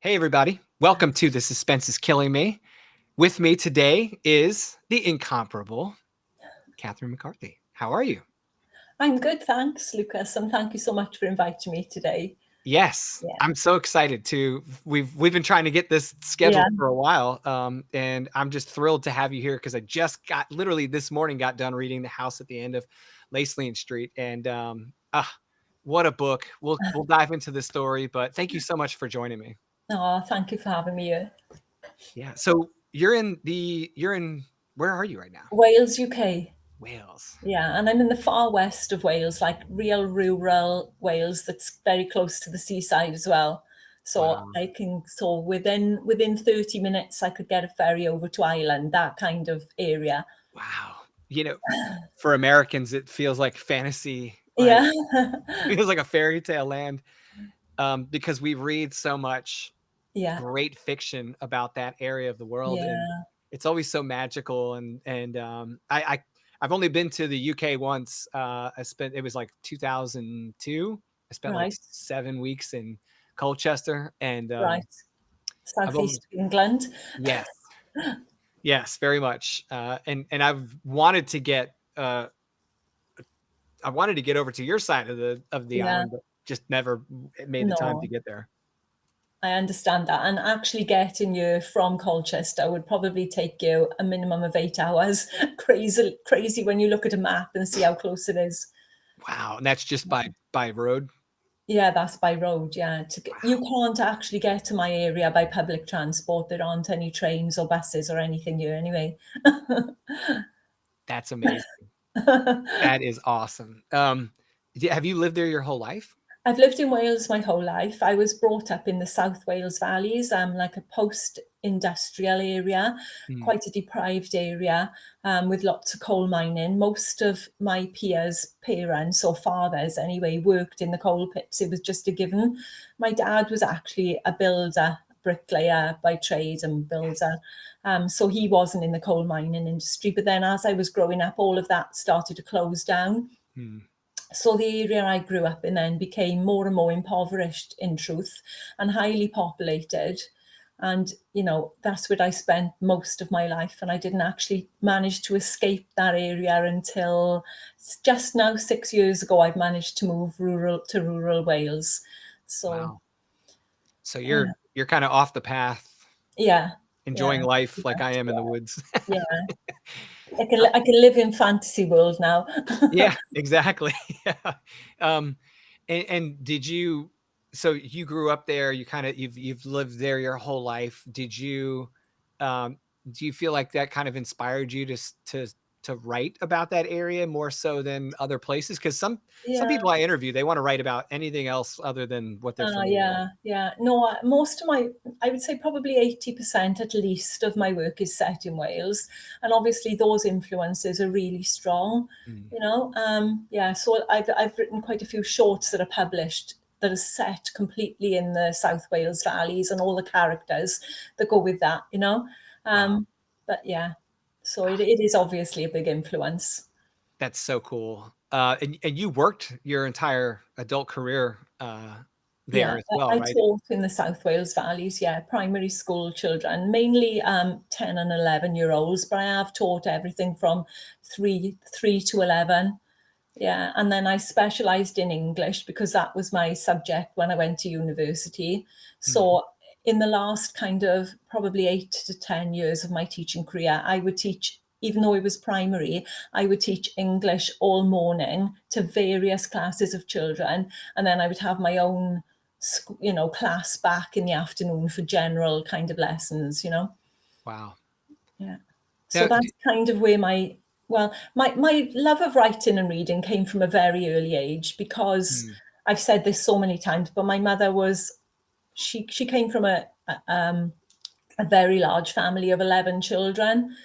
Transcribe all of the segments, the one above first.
Hey, everybody. Welcome to The Suspense is Killing Me. With me today is the incomparable Catherine McCarthy. How are you? I'm good, thanks, Lucas, and thank you so much for inviting me today. Yes, Yeah, I'm so excited to. We've been trying to get this yeah, scheduled for a while, and I'm just thrilled to have you here because I just got literally this morning got done reading The House at the End of Lacelean Street, and what a book. We'll dive into the story, but thank you so much for joining me. oh, thank you for having me here. Yeah. So you're in where are you right now? Wales, UK. Wales. Yeah, and I'm in the far west of Wales, like real rural Wales that's very close to the seaside as well. So Wow. within 30 minutes I could get a ferry over to Ireland, that kind of area. Wow. You know, for Americans, it feels like fantasy, like Yeah. feels like a fairy tale land, because we read so much Yeah. great fiction about that area of the world, and Yeah. it's always so magical. And I've only been to the UK once. It was like 2002. I spent like Right. 7 weeks in Colchester, and Right. I've only Southeast of England. yes, yes, very much. And I've wanted to get I wanted to get over to your side of the Yeah. island, but just never made the time to No. get there. I understand that. And actually getting you from Colchester would probably take you a minimum of 8 hours. Crazy, crazy when you look at a map and see how close it is. Wow, and that's just by road? Yeah, that's by road. Yeah, you Wow, can't actually get to my area by public transport. There aren't any trains or buses or anything here anyway. that's amazing. That is awesome. Have you lived there your whole life? I've lived in Wales my whole life. I was brought up in the South Wales valleys, like a post-industrial area, Mm, quite a deprived area, with lots of coal mining. Most of my peers' parents or fathers, anyway, worked in the coal pits. It was just a given. My dad was actually a builder, bricklayer by trade and builder. yes. So he wasn't in the coal mining industry. But then as I was growing up, all of that started to close down. Mm, So the area I grew up in then became more and more impoverished in truth and highly populated. And, that's where I spent most of my life. And I didn't actually manage to escape that area until just now, 6 years ago, I've managed to move rural Wales. So, wow. So uh, you're kinda off the path, yeah, yeah, enjoying life like I yeah, am in the woods. yeah. I can live in fantasy world now. Yeah, exactly. Yeah. Um, and did you so you grew up there, you've lived there your whole life. Um, do you feel like that kind of inspired you to write about that area more so than other places? Because some Yeah. people I interview, they wanna write about anything else other than what they're familiar with. Yeah, yeah. No, most of I would say probably 80% at least of my work is set in Wales. And obviously those influences are really strong, Mm. Yeah, so I've written quite a few shorts that are published that are set completely in the South Wales valleys and all the characters that go with that. Wow. But yeah, so Ah, it is obviously a big influence. that's so cool. And you worked your entire adult career, there Yeah, as well, I right? taught in the South Wales valleys, yeah, primary school children, mainly 10 and 11-year-olds, but I have taught everything from three to 11. Yeah, and then I specialized in English because that was my subject when I went to university. Mm. So in the last kind of probably 8 to 10 years of my teaching career, I would teach, even though it was primary, I would teach English all morning to various classes of children, and then I would have my own class back in the afternoon for general kind of lessons. Wow. Yeah. So Now, that's kind of where my love of writing and reading came from a very early age, because mm, I've said this so many times, but my mother she came from a very large family of 11 children.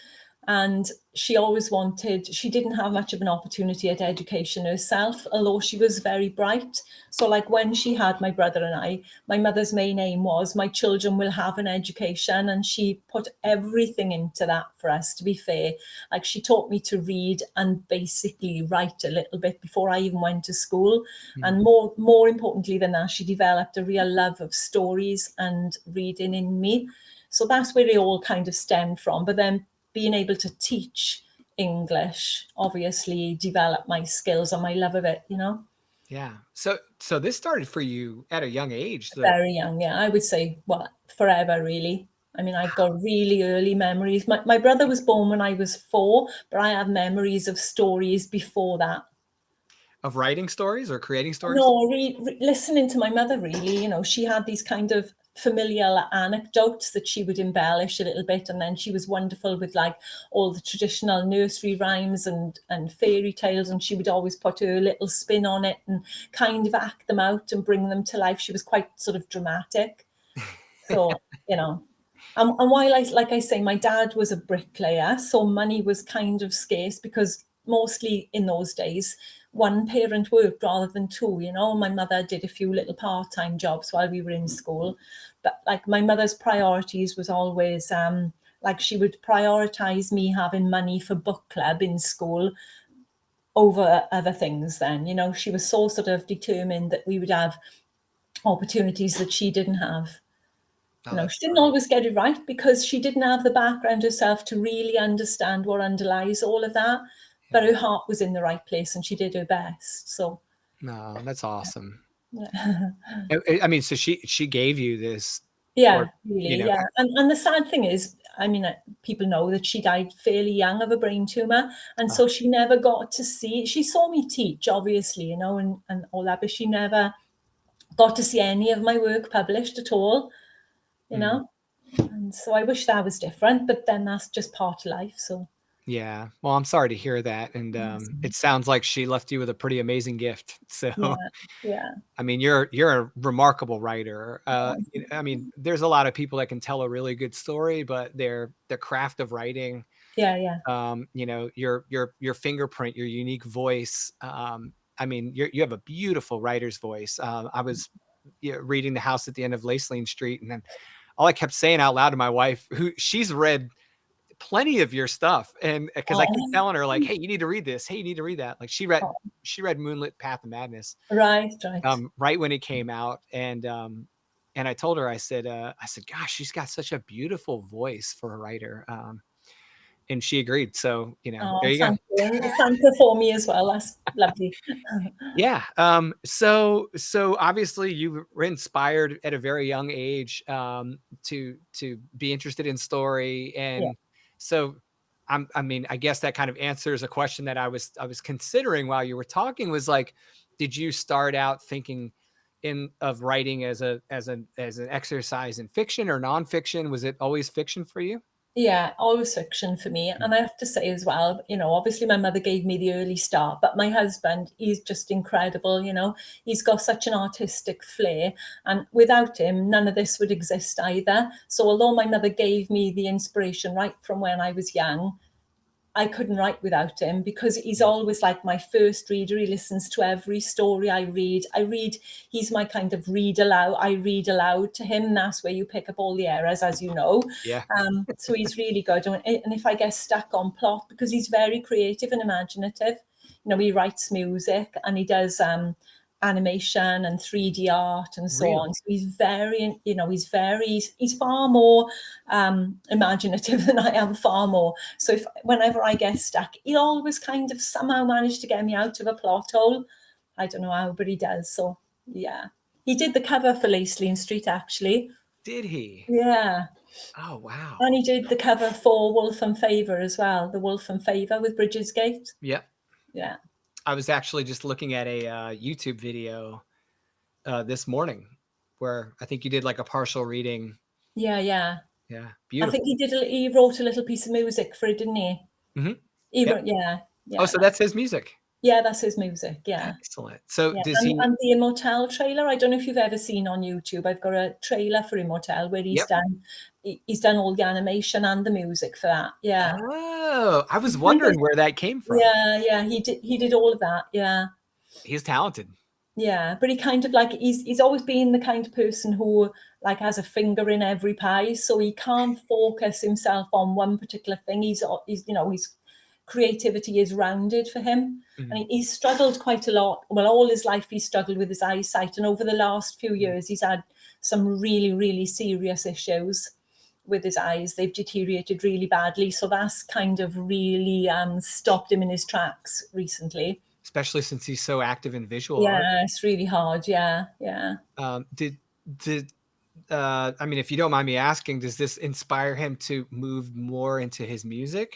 And she always wanted, she didn't have much of an opportunity at education herself, although she was very bright. So like when she had my brother and I, my mother's main aim was my children will have an education, and she put everything into that for us, to be fair. Like she taught me to read and basically write a little bit before I even went to school. Mm. And more importantly than that, she developed a real love of stories and reading in me. So that's where it all kind of stemmed from. But then being able to teach English obviously developed my skills and my love of it, you know. Yeah. So this started for you at a young age. The Very young, yeah. I would say, well, forever, really. I mean, I've got really early memories. My brother was born when I was 4, but I have memories of stories before that. of writing stories or creating stories? No, listening to my mother, really, you know, she had these kind of familiar anecdotes that she would embellish a little bit, and then she was wonderful with like all the traditional nursery rhymes and fairy tales, and she would always put her little spin on it and kind of act them out and bring them to life. She was quite sort of dramatic. So, you know, and while like I say, my dad was a bricklayer, so money was kind of scarce because mostly in those days, one parent worked rather than two, you know. My mother did a few little part-time jobs while we were in school. But like my mother's priorities was always like she would prioritize me having money for book club in school over other things then. You know, she was so sort of determined that we would have opportunities that she didn't have. Oh, You know, that's she didn't great. always get it right because she didn't have the background herself to really understand what underlies all of that. But Yeah. her heart was in the right place and she did her best. So, No, that's awesome. yeah, I mean, so she gave you this or, yeah, you really, know, yeah. And the sad thing is, I mean, people know that she died fairly young of a brain tumor, and uh, so she never got to see. She saw me teach, obviously, you know, and all that, but she never got to see any of my work published at all, you mm, know. And so I wish that was different, but then that's just part of life. So. yeah. Well, I'm sorry to hear that, and, Yes. it sounds like she left you with a pretty amazing gift. So, Yeah, yeah. I mean, you're a remarkable writer. Oh, I mean, there's a lot of people that can tell a really good story, but their craft of writing, yeah, yeah. you know, your fingerprint, your unique voice. I mean, you have a beautiful writer's voice. I was reading The House at the End of Lacelean Street, and then all I kept saying out loud to my wife, who she's read plenty of your stuff, and because I keep Oh, telling her like, "Hey, you need to read this. Hey, you need to read that." Like oh, she read Moonlit Path of Madness right, right. right when it came out, and I told her, I said, "Gosh, she's got such a beautiful voice for a writer." And she agreed. So, you know, there Oh, you go. thank you. And thank you for me as well. That's lovely. Yeah. So obviously you were inspired at a very young age to be interested in story. Yeah. And so I mean, I guess that kind of answers a question that I was considering while you were talking was like, did you start out thinking in of writing as an exercise in fiction or nonfiction? Was it always fiction for you? Yeah, always fiction for me. Mm. And I have to say as well, you know, obviously my mother gave me the early start, but my husband, he's just incredible, you know. He's got such an artistic flair. And without him, none of this would exist either. So although my mother gave me the inspiration right from when I was young, I couldn't write without him because he's Mm. always like my first reader. He listens to every story I read. He's my kind of read aloud. I read aloud to him. And that's where you pick up all the errors, as you know. Yeah. So he's really good. And if I get stuck on plot, because he's very creative and imaginative, you know, he writes music and he does animation and 3D art and so Really? on. So he's very, you know, he's far more imaginative than I am, far more. So whenever I get stuck, he always kind of somehow managed to get me out of a plot hole. I don't know how, but he does. So yeah, he did the cover for Lacelean Street actually. Did he? Yeah, Oh, wow. and he did the cover for Wolf and Favour as well. The Wolf and Favour with Bridgesgate. Yeah. Yeah, I was actually just looking at a YouTube video this morning where I think you did like a partial reading. yeah, yeah. Yeah, I think beautiful. he wrote a little piece of music for it, didn't he? Hmm. He Yep. wrote, yeah, Oh, yeah. so that's his music. Yeah, that's his music. Yeah. Excellent. So Yeah, does he? and the Immortelle trailer, I don't know if you've ever seen on YouTube. I've got a trailer for Immortelle where Yep. he's done all the animation and the music for that. Yeah. Oh, I was He's kind of wondering where that came from. yeah, yeah, he did all of that. Yeah. He's talented. Yeah, but he kind of like he's always been the kind of person who like has a finger in every pie, so he can't focus himself on one particular thing. He's his creativity is rounded for him, and Mhm. he's struggled quite a lot. Well, all his life he's struggled with his eyesight, and over the last few Mhm. years he's had some really really serious issues with his eyes. They've deteriorated really badly, so that's kind of really stopped him in his tracks recently. Especially since he's so active in visual art. Yeah, it's really hard. Yeah, yeah. Did I mean, if you don't mind me asking, does this inspire him to move more into his music?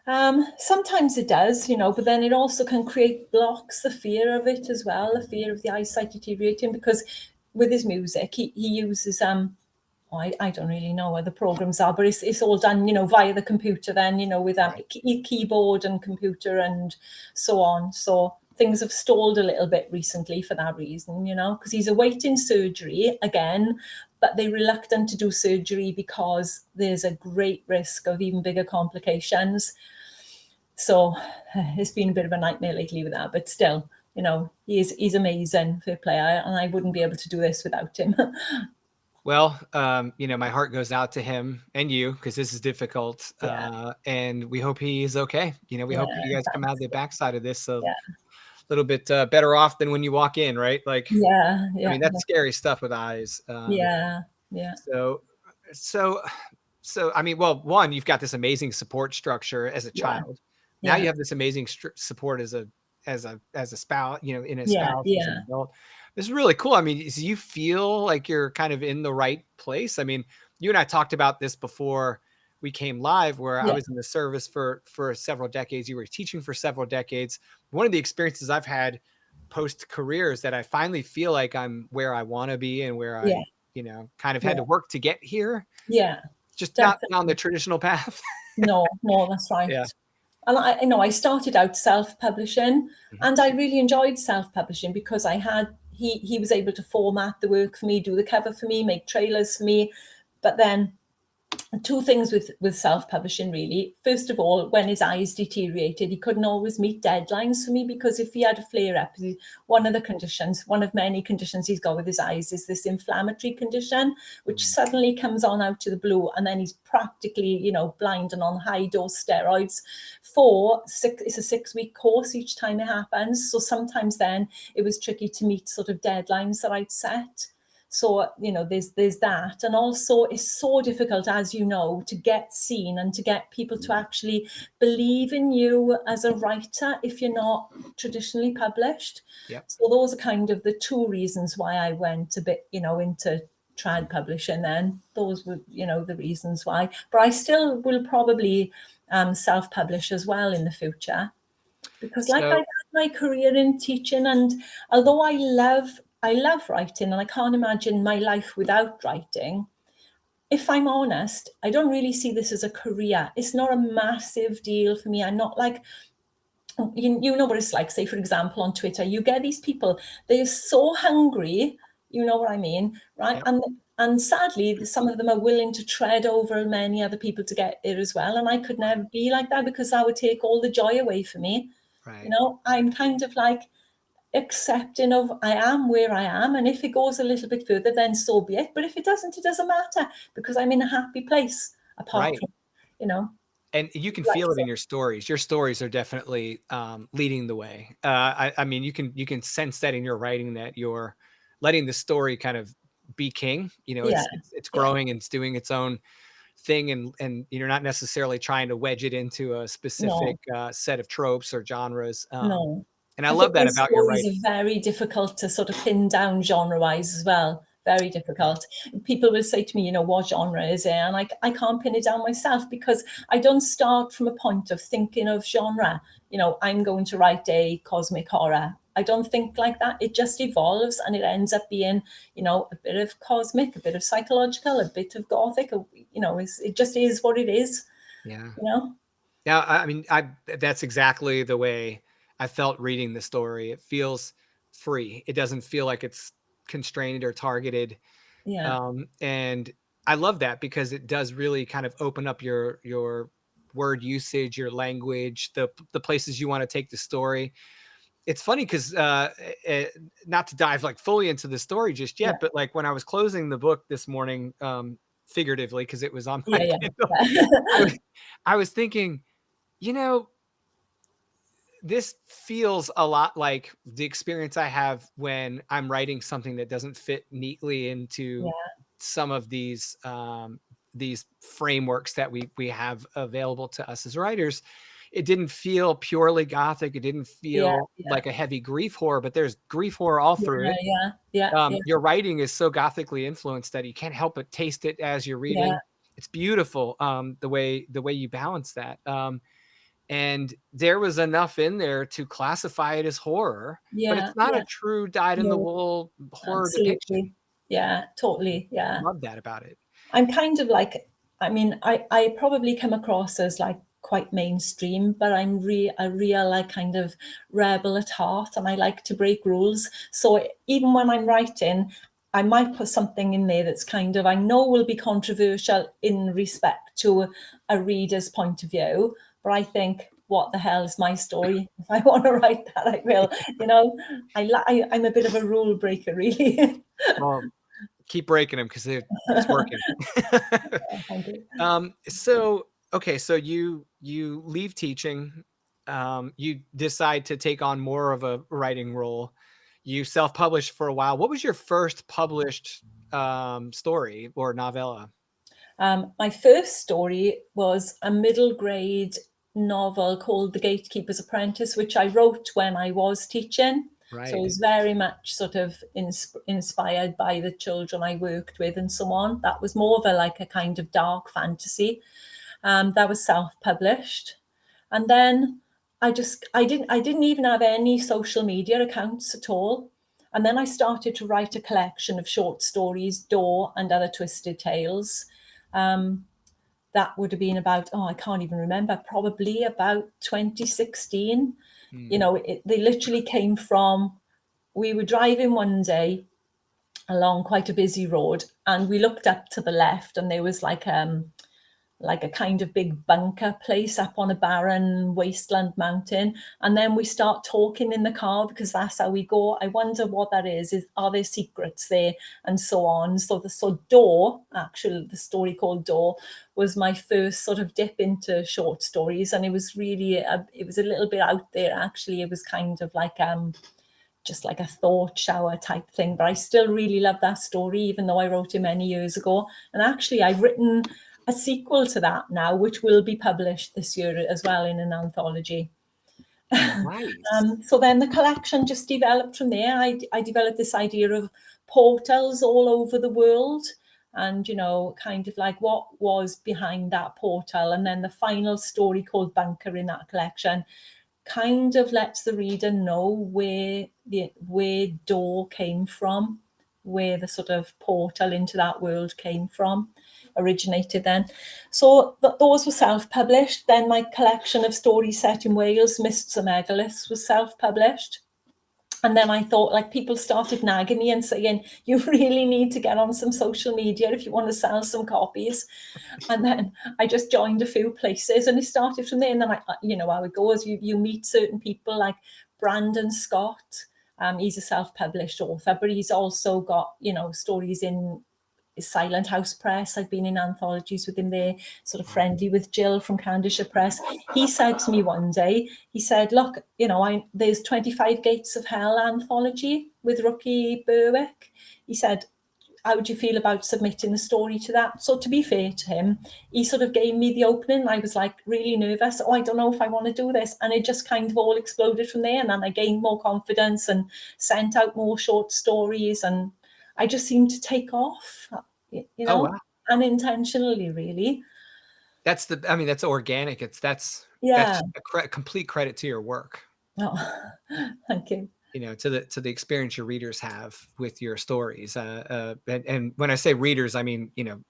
Sometimes it does, but then it also can create blocks, the fear of it as well, the fear of the eyesight deteriorating, because with his music, he uses I don't really know where the programs are, but it's all done, via the computer then, with Right. keyboard and computer and so on. So things have stalled a little bit recently for that reason, because he's awaiting surgery again, but they're reluctant to do surgery because there's a great risk of even bigger complications. So it's been a bit of a nightmare lately with that, but still, he's amazing, fair player, and I wouldn't be able to do this without him. Well, my heart goes out to him and you because this is difficult, Yeah, and we hope he is okay. We yeah, hope you guys come out thanks. the backside of this a Yeah, little bit better off than when you walk in, right? Like, yeah, I yeah, mean, that's scary stuff with eyes. yeah, yeah, So, so, so, I mean, well, one, you've got this amazing support structure as a yeah, child. Now yeah, you have this amazing support as a spouse, in a yeah, spouse as an yeah, adult. This is really cool. I mean, do you feel like you're kind of in the right place? I mean, you and I talked about this before we came live, where I yeah, was in the service for several decades. You were teaching for several decades. One of the experiences I've had post career is that I finally feel like I'm where I want to be and where yeah, I kind of yeah, had to work to get here, yeah, just not on the definitely. traditional path. No, no, that's right. Yeah. And I started out self-publishing, Mhm. and I really enjoyed self-publishing because he was able to format the work for me, do the cover for me, make trailers for me. But then two things with self-publishing really. First of all, when his eyes deteriorated, he couldn't always meet deadlines for me, because if he had a flare up, one of many conditions he's got with his eyes is this inflammatory condition, which Mm. suddenly comes on out of the blue, and then he's practically blind and on high dose steroids for it's a 6-week course each time it happens. So sometimes then it was tricky to meet sort of deadlines that I'd set. So there's that, and also it's so difficult, as you know, to get seen and to get people to actually believe in you as a writer if you're not traditionally published. Yep. So those are kind of the two reasons why I went a bit into trad publishing. Then those were the reasons why, but I still will probably self-publish as well in the future, because like I've So had my career in teaching, and although I love writing and I can't imagine my life without writing, if I'm honest, I don't really see this as a career. It's not a massive deal for me. I'm not like, you know what it's like, say for example on Twitter, you get these people, they're so hungry, you know what I mean, right? yep. And sadly some of them are willing to tread over many other people to get there as well, and I could Right. never be like that, because that would take all the joy away from me. Right. I'm kind of like accepting of I am where I am, and if it goes a little bit further, then so be it. But if it doesn't, it doesn't matter, because I'm in a happy place. Apart Right. from, you know, And you can like feel it so, in your stories. Your stories are definitely leading the way. I mean, you can sense that in your writing that you're letting the story kind of be king. yeah, It's yeah, growing and it's doing its own thing, and you're not necessarily trying to wedge it into a specific no, set of tropes or genres. no. And I I love think that my about your stories writing. are very difficult to sort of pin down genre-wise as well. Very difficult. People will say to me, what genre is it? And I can't pin it down myself, because I don't start from a point of thinking of genre. I'm going to write a cosmic horror. I don't think like that. It just evolves, and it ends up being, a bit of cosmic, a bit of psychological, a bit of gothic. It just is what it is, Yeah. you know? Yeah, I mean, that's exactly the way I felt reading the story. It feels free. It doesn't feel like it's constrained or targeted. Yeah, And I love that because it does really kind of open up your word usage, your language, the places you want to take the story. It's funny because not to dive like fully into the story just yeah, yet, but like when I was closing the book this morning, figuratively because it was on my yeah, yeah, Kindle, I yeah. was I was thinking, you know, this feels a lot like the experience I have when I'm writing something that doesn't fit neatly into Yeah, some of these frameworks that we have available to us as writers. It didn't feel purely gothic. It didn't yeah, feel yeah, like a heavy grief horror, but there's grief horror all through yeah, it. yeah, yeah, yeah, Your writing is so gothically influenced that you can't help but taste it as you're yeah, reading. It's beautiful, the way you balance that. And there was enough in there to classify it as horror, but yeah, it's not a yeah. true dyed in the No, wool horror absolutely. depiction. Yeah, totally. Yeah. Love that about it. I'm kind of like, I mean, I probably come across as like quite mainstream, but a real like kind of rebel at heart, and I like to break rules. So even when I'm writing, I might put something in there that's kind of I know will be controversial in respect to a reader's point of view, but I think, what the hell is my story? If I want to write that, I will. You know, I'm a bit of a rule breaker, really. Well, keep breaking them because it's working. Thank you. So okay, so you leave teaching, you decide to take on more of a writing role. You self-published for a while. What was your first published story or novella? My first story was a middle grade novel called The Gatekeeper's Apprentice, which I wrote when I was teaching. So it Right. was very much sort of inspired by the children I worked with and so on. That was more of a like a kind of dark fantasy. That was self-published. And then I didn't even have any social media accounts at all. And then I started to write a collection of short stories, Door and Other Twisted Tales. Um, that would have been about, oh, I can't even remember, probably about 2016. Hmm. You know, they literally came from, we were driving one day along quite a busy road, and we looked up to the left, and there was like a kind of big bunker place up on a barren wasteland mountain. And then we start talking in the car because that's how we go. I wonder what that is are there secrets there, and so on. So Door, actually the story called Door, was my first sort of dip into short stories, and it was really it was a little bit out there. Actually, it was kind of like just like a thought shower type thing. But I still really love that story, even though I wrote it many years ago. And actually, I've written a sequel to that now, which will be published this year as well in an anthology. Nice. So then the collection just developed from there. I developed this idea of portals all over the world, and you know, kind of like what was behind that portal. And then the final story called Bunker in that collection kind of lets the reader know where Door came from, where the sort of portal into that world came from, originated then. So those were self-published. Then my collection of stories set in Wales, Mists and Megaliths, was self-published. And then I thought, like, people started nagging me and saying, you really need to get on some social media if you want to sell some copies. And then I just joined a few places, and it started from there. And then you know how it goes. You meet certain people like Brandon Scott. He's a self-published author, but he's also got, you know, stories in Silent House Press. I've been in anthologies with him there, sort of Wow. friendly with Jill from Candisher Press. He said to me one day, he said, look, you know, there's 25 Gates of Hell anthology with Rookie Berwick. He said, how would you feel about submitting the story to that? So to be fair to him, he sort of gave me the opening. I was like really nervous. Oh, I don't know if I want to do this. And it just kind of all exploded from there. And then I gained more confidence and sent out more short stories. And I just seemed to take off, you Oh know, wow. unintentionally, really. I mean, that's organic. That's Yeah. just complete credit to your work. Oh, thank you. You know, to the experience your readers have with your stories. And when I say readers, I mean, you know,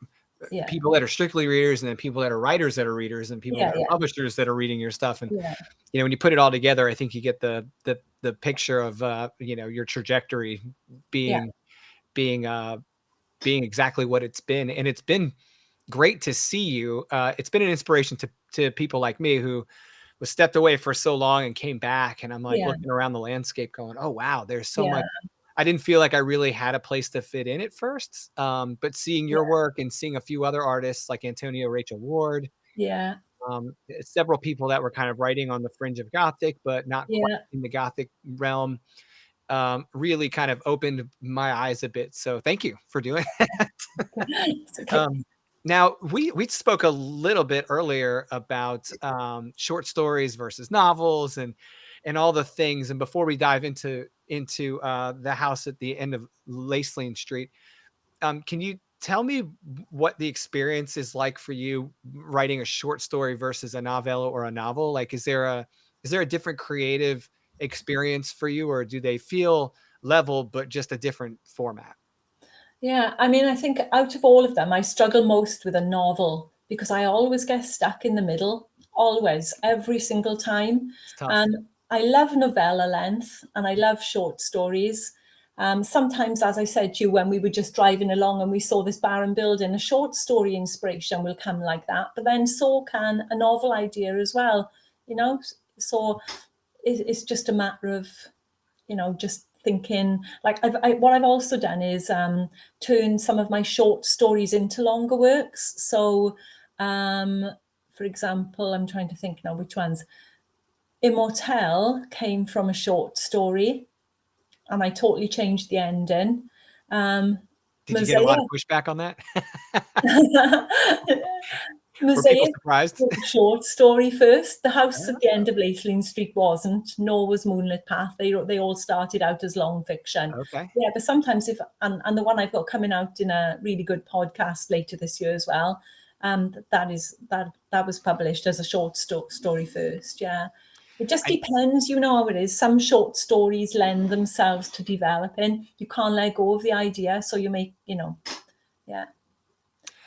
Yeah. people that are strictly readers, and then people that are writers that are readers, and people Yeah, that are yeah, publishers that are reading your stuff. And yeah, when you put it all together, I think you get the picture of your trajectory yeah, being being uh being exactly what it's been. And it's been great to see you. It's been an inspiration to people like me who was stepped away for so long and came back. And I'm like yeah, looking around the landscape going, oh wow, there's so yeah, much. I didn't feel like I really had a place to fit in at first. But seeing your yeah, work and seeing a few other artists like Antonio Rachel Ward, yeah, several people that were kind of writing on the fringe of Gothic, but not quite yeah. in the Gothic realm, really kind of opened my eyes a bit. So thank you for doing that. It's okay. Um, Now we spoke a little bit earlier about short stories versus novels and all the things. And before we dive into the house at the end of Lacelean Street, can you tell me what the experience is like for you writing a short story versus a novella or a novel? Like, is there a different creative experience for you, or do they feel level but just a different format? Yeah, I mean, I think out of all of them, I struggle most with a novel because I always get stuck in the middle, always, every single time. It's tough. And I love novella length and I love short stories. Sometimes, as I said to you, when we were just driving along and we saw this barren building, a short story inspiration will come like that, but then so can a novel idea as well, you know? So it's just a matter of just thinking like what I've also done is turn some of my short stories into longer works. So, um, for example, I'm trying to think now which ones. Immortelle came from a short story, and I totally changed the ending. Um, Did you get a lot of Mosaic. pushback on that? Were people Mosaic surprised? was a short story first. The house at the Oh, end of Lacelean Street wasn't, nor was Moonlit Path. They all started out as long fiction. okay. Yeah, but sometimes if and the one I've got coming out in a really good podcast later this year as well. That was published as a short story first. Yeah, it just I depends. You know how it is. Some short stories lend themselves to developing. You can't let go of the idea, so you make yeah,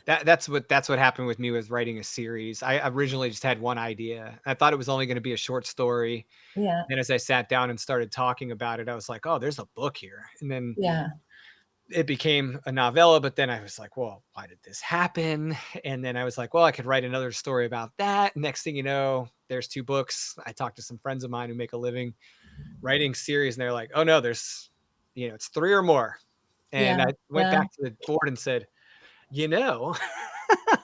that's what happened with me with writing a series. I originally just had one idea. I thought it was only gonna be a short story. yeah, And as I sat down and started talking about it, I was like, "Oh, there's a book here." And then yeah, it became a novella, but then I was like, "Well, why did this happen?" And then I was like, "Well, I could write another story about that." Next thing you know, there's 2 books. I talked to some friends of mine who make a living writing series, and they're like, "Oh, no, it's 3 or more." yeah, And I went yeah. back to the board and said, "You know,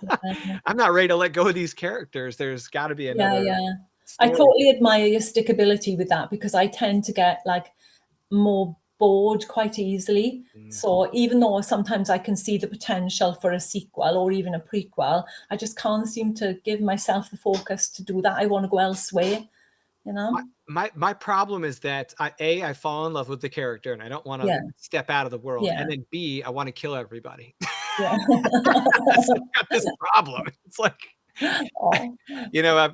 Yeah, I'm not ready to let go of these characters. There's gotta be yeah, another yeah. I story totally here." admire your stickability with that because I tend to get like more bored quite easily. Mm. So even though sometimes I can see the potential for a sequel or even a prequel, I just can't seem to give myself the focus to do that. I want to go elsewhere, you My know? my problem is that I fall in love with the character, and I don't wanna Yeah, step out of the world, and yeah, then B, I wanna kill everybody. yeah. So I've got this problem. It's like, Oh,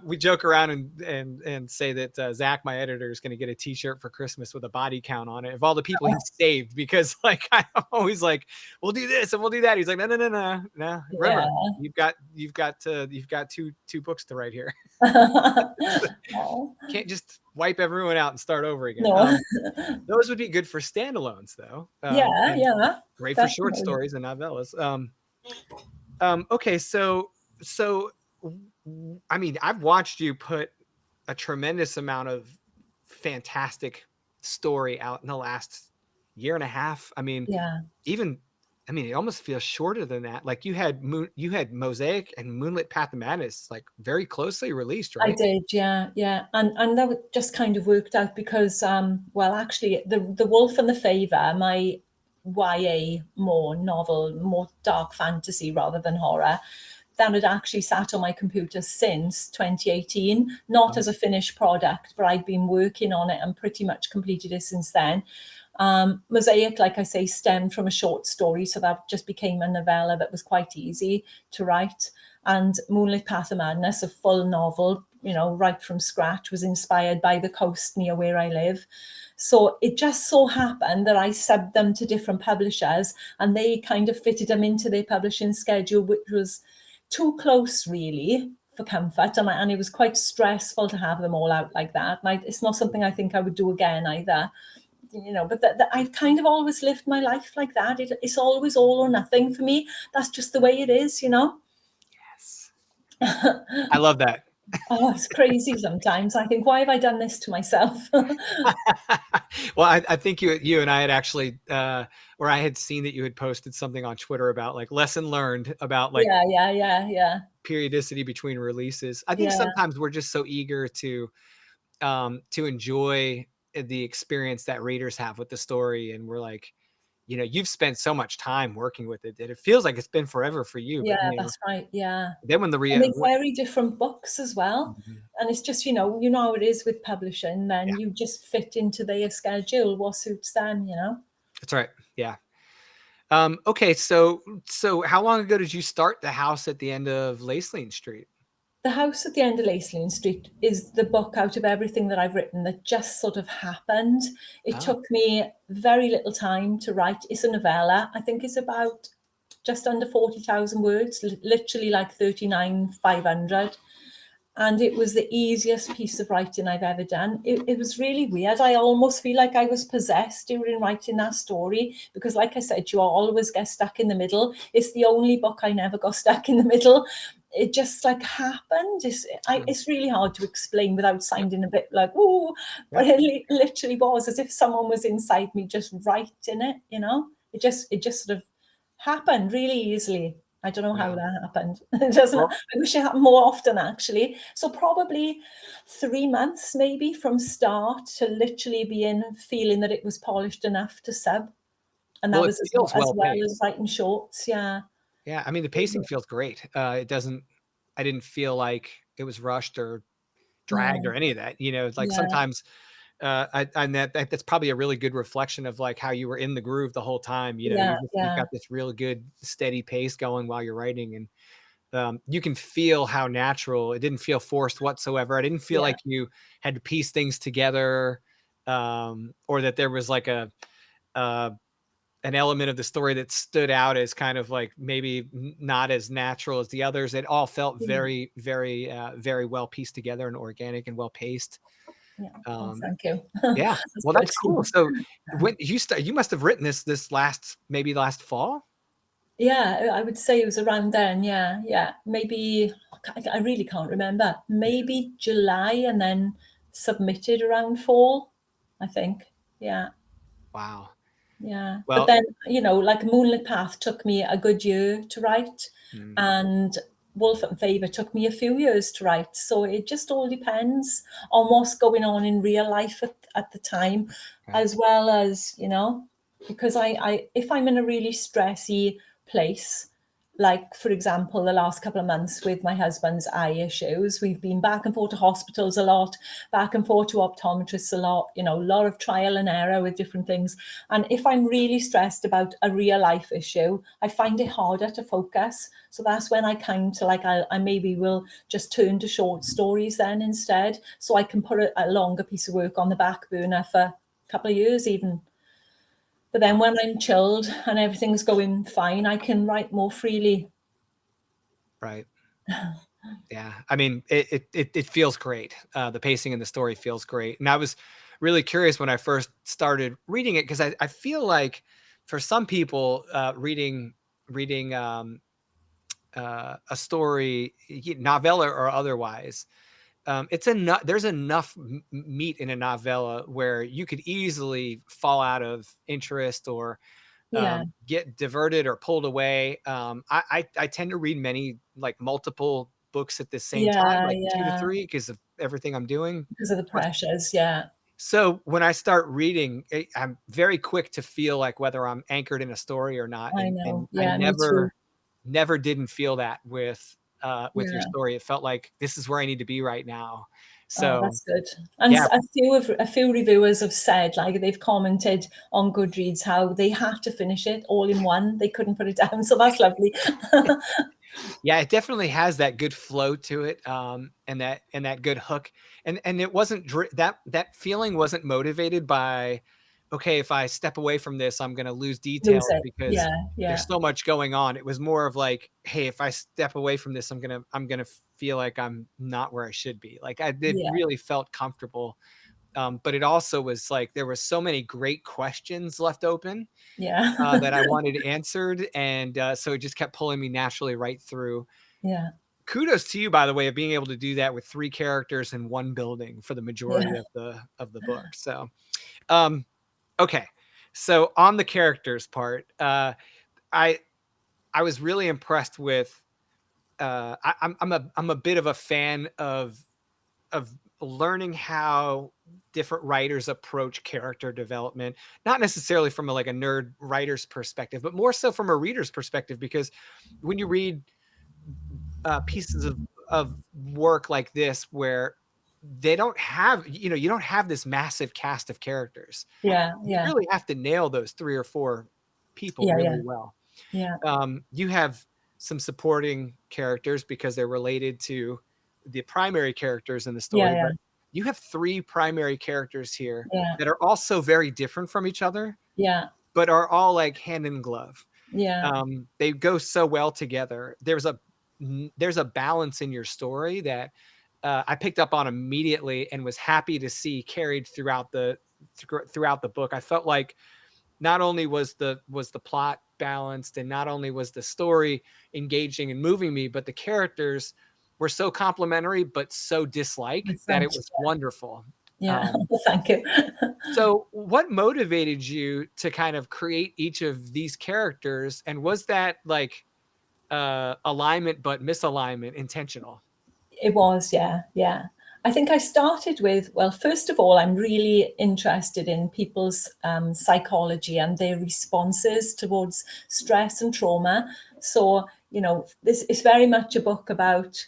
we joke around and say that, Zach, my editor, is gonna get a T-shirt for Christmas with a body count on it of all the people he saved because, like, I'm always like, "We'll do this and we'll do that." He's like, "No, no, no, no, no. yeah. Remember, you've got 2 books to write here. Oh, Can't just wipe everyone out and start over again." no. Those would be good for standalones, though, Yeah, and yeah, great for short definitely. stories and novellas. Okay, so I mean, I've watched you put a tremendous amount of fantastic story out in the last year and a half. I mean, Yeah. even it almost feels shorter than that. Like you had Mosaic and Moonlit Path of Madness like very closely released, I right? did, yeah, yeah, and just kind of worked out because, well, actually, the Wolf and the Favor, my YA more novel, more dark fantasy rather than horror, that had actually sat on my computer since 2018, not Um, as a finished product, but I'd been working on it and pretty much completed it since then. Mosaic, like I say, stemmed from a short story, so that just became a novella that was quite easy to write. And Moonlit Path of Madness, a full novel, you know, right from scratch, was inspired by the coast near where I live. So it just so happened that I subbed them to different publishers, and they kind of fitted them into their publishing schedule, which was too close really for comfort. And it was quite stressful to have them all out like that. And it's not something I think I would do again either. You know, but I've kind of always lived my life like that. It's always all or nothing for me. That's just the way it is, you know. Yes. I love that. Oh, it's crazy sometimes. I think, why have I done this to myself? Well, I think you and I had actually, or I had seen that you had posted something on Twitter about like lesson learned about like Yeah. periodicity between releases. I think Yeah, sometimes we're just so eager to enjoy the experience that readers have with the story, and we're like, you know, you've spent so much time working with it that it feels like it's been forever for you. But yeah, you know, that's right. Yeah. then when the And they're when, very different books as well. Mhm. And it's just, you know how it is with publishing, Yeah, then you just fit into their schedule, what suits them, you know? that's right. Yeah. Okay, so how long ago did you start the house at the end of Lacelean Street? The House at the End of Lacelean Street is the book out of everything that I've written that just sort of happened. It Oh, took me very little time to write. It's a novella. I think it's about just under 40,000 words, literally like 39,500. And it was the easiest piece of writing I've ever done. It was really weird. I almost feel like I was possessed during writing that story because, like I said, you always get stuck in the middle. It's the only book I never got stuck in the middle. It just like happened. mm, It's really hard to explain without yep, sounding a bit like, ooh, but yep. literally was as if someone was inside me just writing it, you know? It just sort of happened really easily. I don't know how Wow. that happened. It doesn't. Well, I wish it happened more often, actually. So probably 3 months, maybe from start to literally being feeling that it was polished enough to sub, and that well, it was feels as well well as paced. writing shorts. Yeah, Yeah, I mean, the pacing feels great. It doesn't. I didn't feel like it was rushed or dragged no, or any of that. You know, it's like yeah, sometimes, and that's probably a really good reflection of like how you were in the groove the whole time. You know, you've yeah, got this real good steady pace going while you're writing, and you can feel how natural. It didn't feel forced whatsoever. I didn't feel yeah, like you had to piece things together, or that there was like uh, an element of the story that stood out as kind of like maybe not as natural as the others. It all felt yeah, very, very, very well pieced together and organic and well paced. yeah. Oh, Um, thank you. yeah, That's well, good. that's cool. So when you must have written this last maybe last fall. Yeah, I would say it was around then. Yeah, yeah. Maybe I really can't remember. Maybe July, and then submitted around fall, I think. Yeah. Wow. Yeah, but Well, then, like Moonlit Path took me a good year to write, mm, and Wolf and Favour took me a few years to write. So it just all depends on what's going on in real life at the time, okay. as well as, because if I'm in a really stressy place, like for example, the last couple of months with my husband's eye issues, we've been back and forth to hospitals a lot, back and forth to optometrists a lot, a lot of trial and error with different things. And if I'm really stressed about a real life issue, I find it harder to focus. So that's when I kind to like, I maybe will just turn to short stories then instead. So I can put a longer piece of work on the back burner for a couple of years even. But then Wow. when I'm chilled and everything's going fine, I can write more freely. Right. Yeah, I mean, it feels great. The pacing in the story feels great, and I was really curious when I first started reading it because I feel like for some people, reading a story, novella or otherwise, it's enough. There's enough meat in a novella where you could easily fall out of interest or Yeah, get diverted or pulled away. I tend to read many like multiple books at the same time, yeah, like two to yeah. three, because of everything I'm doing. Because of the pressures. Yeah, So when I start reading, I'm very quick to feel like whether I'm anchored in a story or not, I and know. I Yeah, me too. never didn't feel that with your Yeah. story. It felt like this is where I need to be right now. Oh, So that's good. And yeah, a few reviewers have said, like they've commented on Goodreads how they had to finish it all in one. They couldn't put it down. So that's lovely. Yeah, it definitely has that good flow to it, and that good hook, and it wasn't that feeling wasn't motivated by, "Okay, if I step away from this, I'm gonna lose Lose details it. because Yeah, yeah, there's so much going on." It was more of like, "Hey, if I step away from this, I'm gonna feel like I'm not where I should be." Like, I did yeah, really felt comfortable, but it also was like there were so many great questions left open, yeah, that I wanted answered, and, so it just kept pulling me naturally right through. yeah, Kudos to you, by the way, of being able to do that with 3 characters in 1 building for the yeah, majority of the book, so, um, okay. So, on the characters part, I I was really impressed with, I'm a bit of a fan of learning how different writers approach character development, not necessarily from like a nerd writer's perspective, but more so from a reader's perspective, because when you read pieces of work like this where they don't have, you don't have this massive cast of characters. yeah, You yeah, really have to nail those 3 or 4 people yeah, really yeah, well. yeah, You have some supporting characters because they're related to the primary characters in the yeah, story, yeah, but you have 3 primary characters here yeah, that are also very different from each other, yeah, but are all like hand in glove. yeah, They go so well together. There's a balance in your story that, I picked up on immediately and was happy to see carried throughout the book. I felt like not only was the plot balanced, and not only was the story engaging and moving me, but the characters were so complimentary but so dislike that it different. was wonderful. Yeah, Um, thank you. so what motivated you to kind of create each of these characters, and was that like, alignment but misalignment intentional? It was, yeah, yeah. I think I started with, well, first of all, I'm really interested in people's psychology and their responses towards stress and trauma. So, this is very much a book about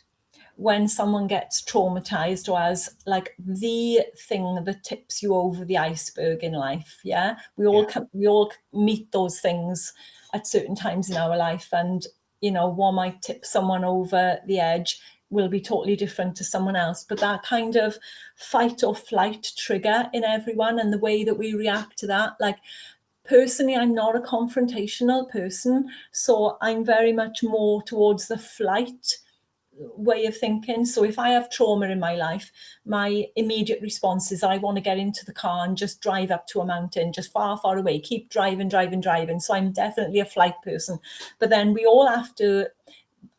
when someone gets traumatized or as like the thing that tips you over the iceberg in life. Yeah, Yeah. we all meet those things at certain times in our life, and what might tip someone over the edge will be totally different to someone else. But that kind of fight or flight trigger in everyone, and the way that we react to that, like, personally, I'm not a confrontational person, so I'm very much more towards the flight way of thinking. So if I have trauma in my life, my immediate response is I want to get into the car and just drive up to a mountain, just far, far away, keep driving, driving, driving. So I'm definitely a flight person. But then we all have to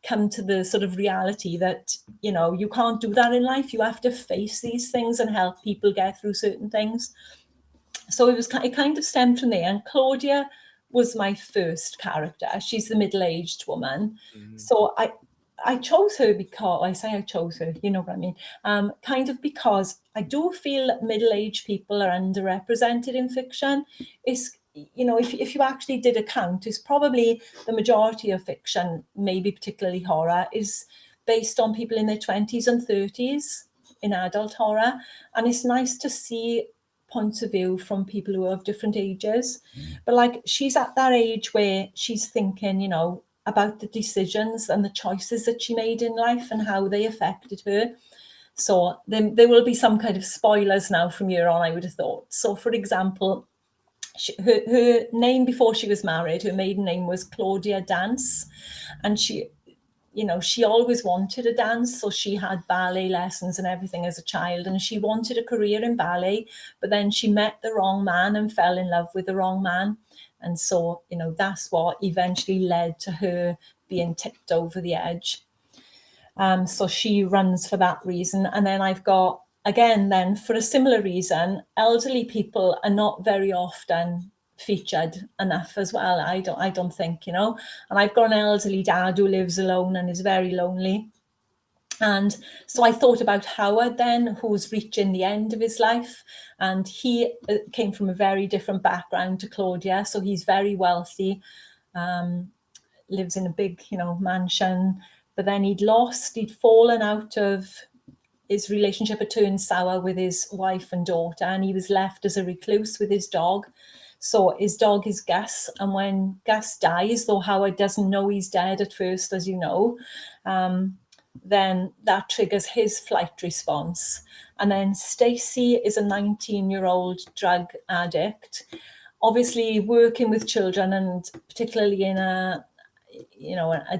come to the sort of reality that, you can't do that in life. You have to face these things and help people get through certain things. So it kind of stemmed from there. And Claudia was my first character. She's the middle-aged woman. Mhm. So I chose her because, I say I chose her, you know what I mean? Kind of because I do feel that middle-aged people are underrepresented in fiction. It's, if you actually did a count, it's probably the majority of fiction, maybe particularly horror, is based on people in their 20s and 30s in adult horror. And it's nice to see points of view from people who are of different ages. But like, she's at that age where she's thinking, about the decisions and the choices that she made in life and how they affected her. So then there will be some kind of spoilers now from here on, I would have thought. So for example, her name before she was married, her maiden name was Claudia Dance. And she always wanted a dance. So she had ballet lessons and everything as a child. And she wanted a career in ballet, but then she met the wrong man and fell in love with the wrong man. And so, that's what eventually led to her being tipped over the edge. So she runs for that reason. And then I've got, again, then for a similar reason, elderly people are not very often featured enough as well. I don't think, And I've got an elderly dad who lives alone and is very lonely. And so I thought about Howard then, who's reaching the end of his life. And he came from a very different background to Claudia. So he's very wealthy, lives in a big, mansion. But then he'd fallen out of his relationship, had turned sour with his wife and daughter, and he was left as a recluse with his dog. So his dog is Gus, and when Gus dies, though Howard doesn't know he's dead at first, as you know, then that triggers his flight response. And then Stacy is a 19-year-old drug addict, obviously working with children, and particularly in a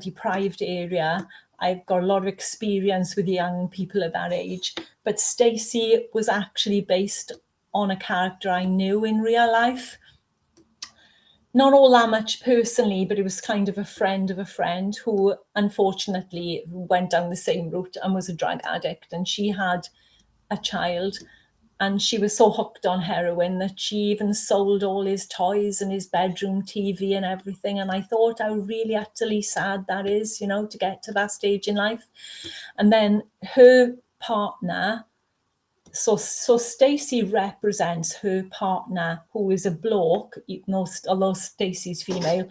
deprived area. I've got a lot of experience with young people at that age, but Stacy was actually based on a character I knew in real life. Not all that much personally, but it was kind of a friend of a friend who unfortunately went down the same route and was a drug addict. And she had a child, and she was so hooked on heroin that she even sold all his toys and his bedroom TV and everything. And I thought how really utterly sad that is, to get to that stage in life. And then her partner, so Stacey represents her partner, who is a bloke, although Stacey's female.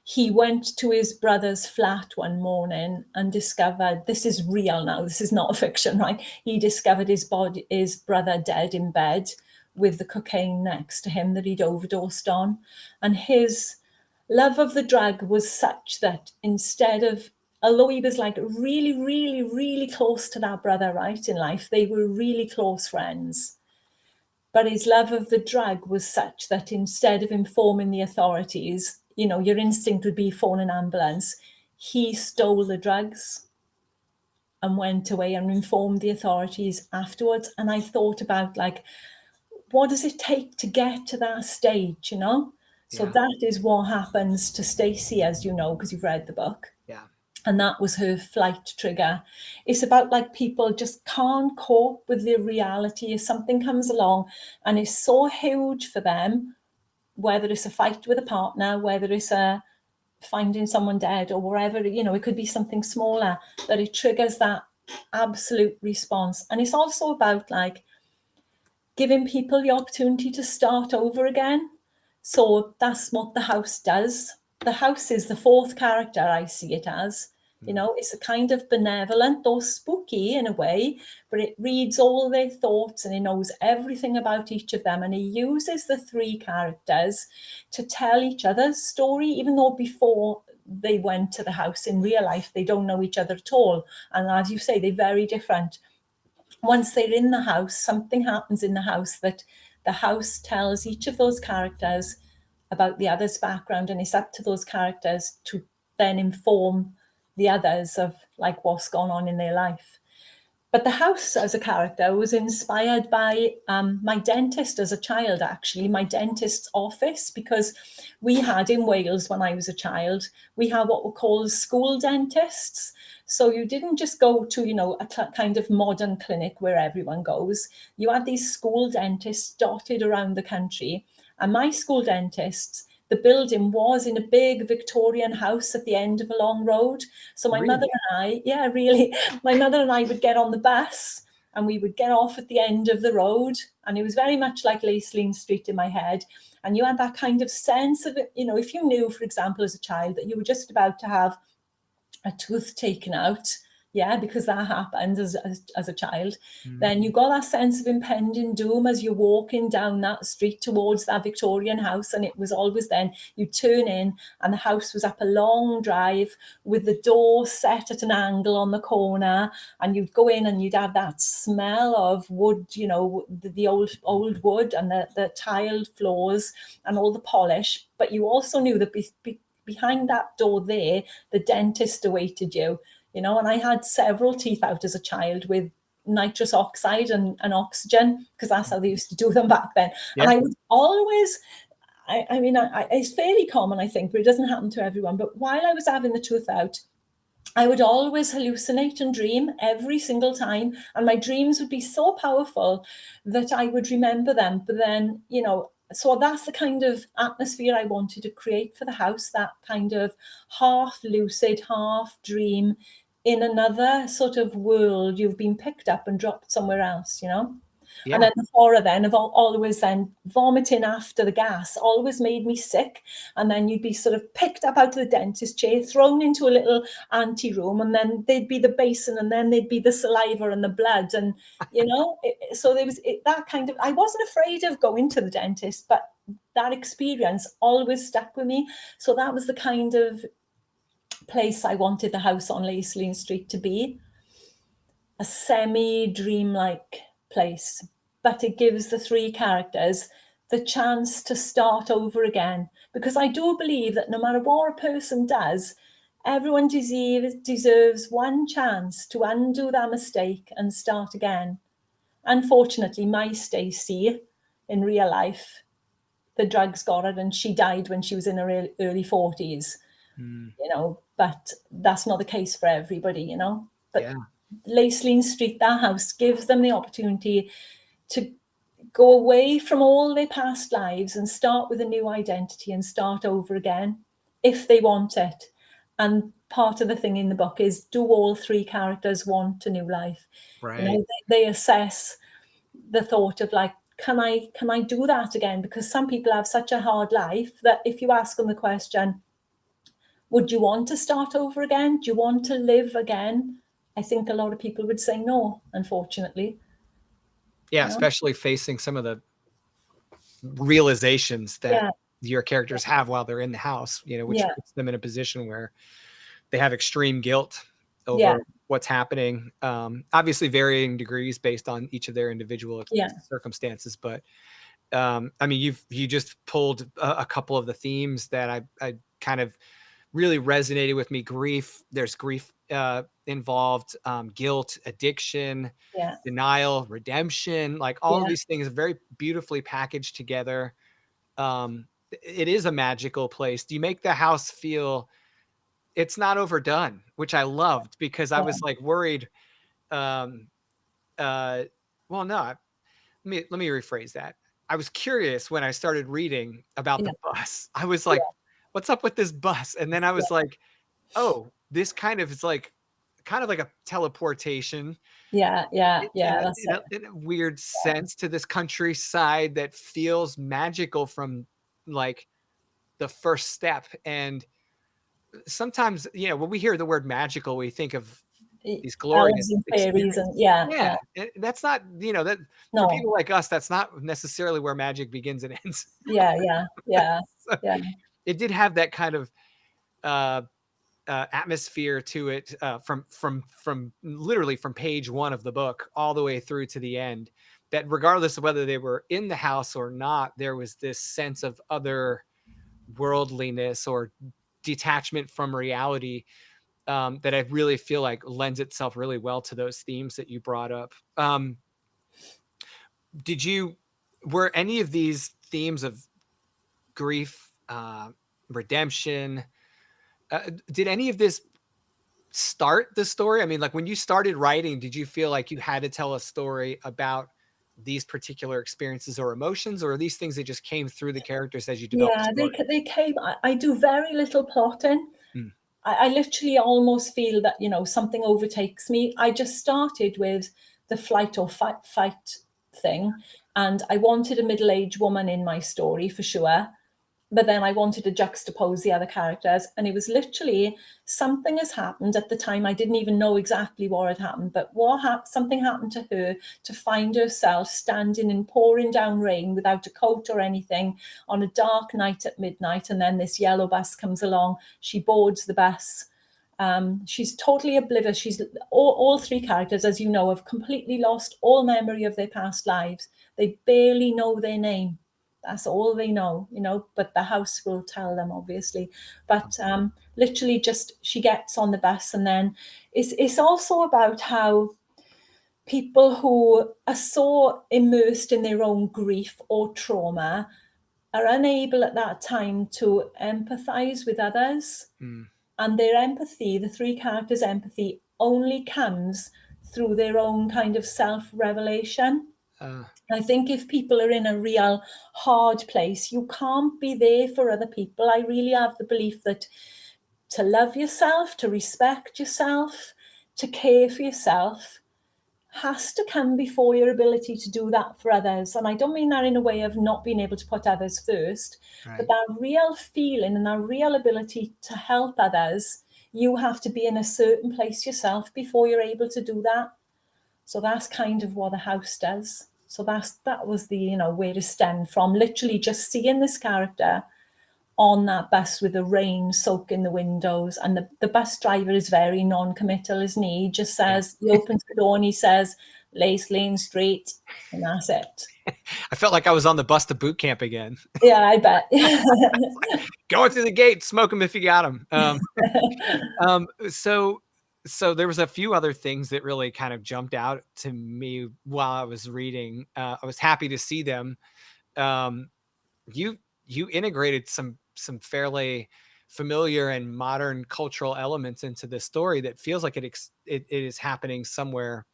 He went to his brother's flat one morning and discovered, this is real now, this is not a fiction, right? He discovered his brother dead in bed with the cocaine next to him that he'd overdosed on. And his love of the drug was such that instead of, although he was like really, really, really close to that brother, right, in life, they were really close friends. But his love of the drug was such that instead of informing the authorities, your instinct would be phone an ambulance, he stole the drugs and went away and informed the authorities afterwards. And I thought about, like, what does it take to get to that stage, So Yeah. that is what happens to Stacey, as you know, because you've read the book. Yeah. And that was her flight trigger. It's about, like, people just can't cope with the reality if something comes along and is so huge for them, whether it's a fight with a partner, whether it's a finding someone dead or wherever, it could be something smaller, that it triggers that absolute response. And it's also about, like, giving people the opportunity to start over again. So that's what the house does. The house is the fourth character, I see it as. It's a kind of benevolent, though spooky in a way, but it reads all their thoughts and it knows everything about each of them. And it uses the three characters to tell each other's story, even though before they went to the house in real life, they don't know each other at all. And as you say, they're very different. Once they're in the house, something happens in the house that the house tells each of those characters about the other's background, and it's up to those characters to then inform the others of, like, what's gone on in their life. But the house as a character was inspired by my dentist as a child, actually, my dentist's office, because we had in Wales when I was a child, we had what were called school dentists. So you didn't just go to, a kind of modern clinic where everyone goes. You had these school dentists dotted around the country. And my school dentists, the building was in a big Victorian house at the end of a long road. So my mother and I, yeah, really, my mother and I would get on the bus and we would get off at the end of the road. And it was very much like Lacelean Street in my head. And you had that kind of sense of, if you knew, for example, as a child, that you were just about to have a tooth taken out, yeah, because that happened as a child, then you got that sense of impending doom as you're walking down that street towards that Victorian house. And it was always then you turn in and the house was up a long drive with the door set at an angle on the corner, and you'd go in and you'd have that smell of wood, the old wood and the tiled floors and all the polish. But you also knew that behind that door there, the dentist awaited you. And I had several teeth out as a child with nitrous oxide and oxygen, because that's how they used to do them back then. Yeah. And I would always, it's fairly common, I think, but it doesn't happen to everyone. But while I was having the tooth out, I would always hallucinate and dream every single time. And my dreams would be so powerful that I would remember them. But then, so that's the kind of atmosphere I wanted to create for the house, that kind of half lucid, half dream in another sort of world. You've been picked up and dropped somewhere else, And Yeah. then the horror then of always then vomiting after the gas always made me sick. And then you'd be sort of picked up out of the dentist chair, thrown into a little ante room, and then there'd be the basin, and then there'd be the saliva and the blood. And, so there was that kind of, I wasn't afraid of going to the dentist, but that experience always stuck with me. So that was the kind of place I wanted the house on Lacelean Street to be. A semi-dreamlike place, but it gives the three characters the chance to start over again. Because I do believe that no matter what a person does, everyone deserves one chance to undo that mistake and start again. Unfortunately, my Stacey in real life, the drugs got her and she died when she was in her early 40s, Mm, but that's not the case for everybody, But yeah. Lacelean Street, that house, gives them the opportunity to go away from all their past lives and start with a new identity and start over again if they want it. And part of the thing in the book is, do all three characters want a new life? Right. They assess the thought of like, can I do that again? Because some people have such a hard life that if you ask them the question, would you want to start over again? Do you want to live again? I think a lot of people would say no, unfortunately. Yeah, You know? especially facing some of the realizations that Yeah, your characters have while they're in the house, which yeah, puts them in a position where they have extreme guilt yeah, over what's happening. Obviously, varying degrees based on each of their individual yeah, circumstances. But I mean, you just pulled a couple of the themes that I kind of really resonated with me. Grief. There's grief involved, guilt, addiction, yeah, denial, redemption. Like all of yeah, these things are very beautifully packaged together. It is a magical place. Do you make the house feel it's not overdone, which I loved because I yeah, was like worried. Um, uh, well, no, let me rephrase that. I was curious when I started reading about yeah, the bus. I was like, yeah, what's up with this bus? And then I yeah, was like, oh, this kind of is like kind of like a teleportation yeah, yeah, yeah, that's it. in a weird sense to this countryside that feels magical from like the first step. And sometimes, when we hear the word magical, we think of these glorious Elves and fairies and experiences. yeah, Yeah, yeah. that's not, that for No. people like us, that's not necessarily where magic begins and ends. Yeah, yeah, yeah, So, yeah, it did have that kind of uh, atmosphere to it from literally from page one of the book all the way through to the end. That regardless of whether they were in the house or not, there was this sense of other worldliness or detachment from reality that I really feel like lends itself really well to those themes that you brought up. Did you Were any of these themes of grief, redemption, did any of this start the story? I mean, like when you started writing, did you feel like you had to tell a story about these particular experiences or emotions, or are these things that just came through the characters as you developed the yeah. They story? they came. I do very little plotting. Mm, I literally almost feel that something overtakes me. I just started with the flight or fight thing, and I wanted a middle-aged woman in my story for sure. But then I wanted to juxtapose the other characters, and it was literally something has happened at the time. I didn't even know exactly what had happened, but something happened to her to find herself standing in pouring down rain without a coat or anything on a dark night at midnight. And then this yellow bus comes along. She boards the bus. She's totally oblivious. She's all three characters, as you know, have completely lost all memory of their past lives. They barely know their name. That's all they know, but the house will tell them, obviously. But literally just she gets on the bus, and then it's also about how people who are so immersed in their own grief or trauma are unable at that time to empathize with others. mm, And their empathy, the three characters' empathy, only comes through their own kind of self-revelation. uh, I think if people are in a real hard place, you can't be there for other people. I really have the belief that to love yourself, to respect yourself, to care for yourself, has to come before your ability to do that for others. And I don't mean that in a way of not being able to put others first, but Right. that real feeling and that real ability to help others, you have to be in a certain place yourself before you're able to do that. So that's kind of what the house does. So that was the, where it stemmed from, literally just seeing this character on that bus with the rain soaking the windows, and the bus driver is very non-committal, isn't he? He just Yeah. says, he opens the door and he says, Lacelean Street, and that's it. I felt like I was on the bus to boot camp again. Yeah, I bet. Going through the gate, smoke them if you got them. So there was a few other things that really kind of jumped out to me while I was reading. I was happy to see them. Um, you integrated some fairly familiar and modern cultural elements into the story that feels like it is happening somewhere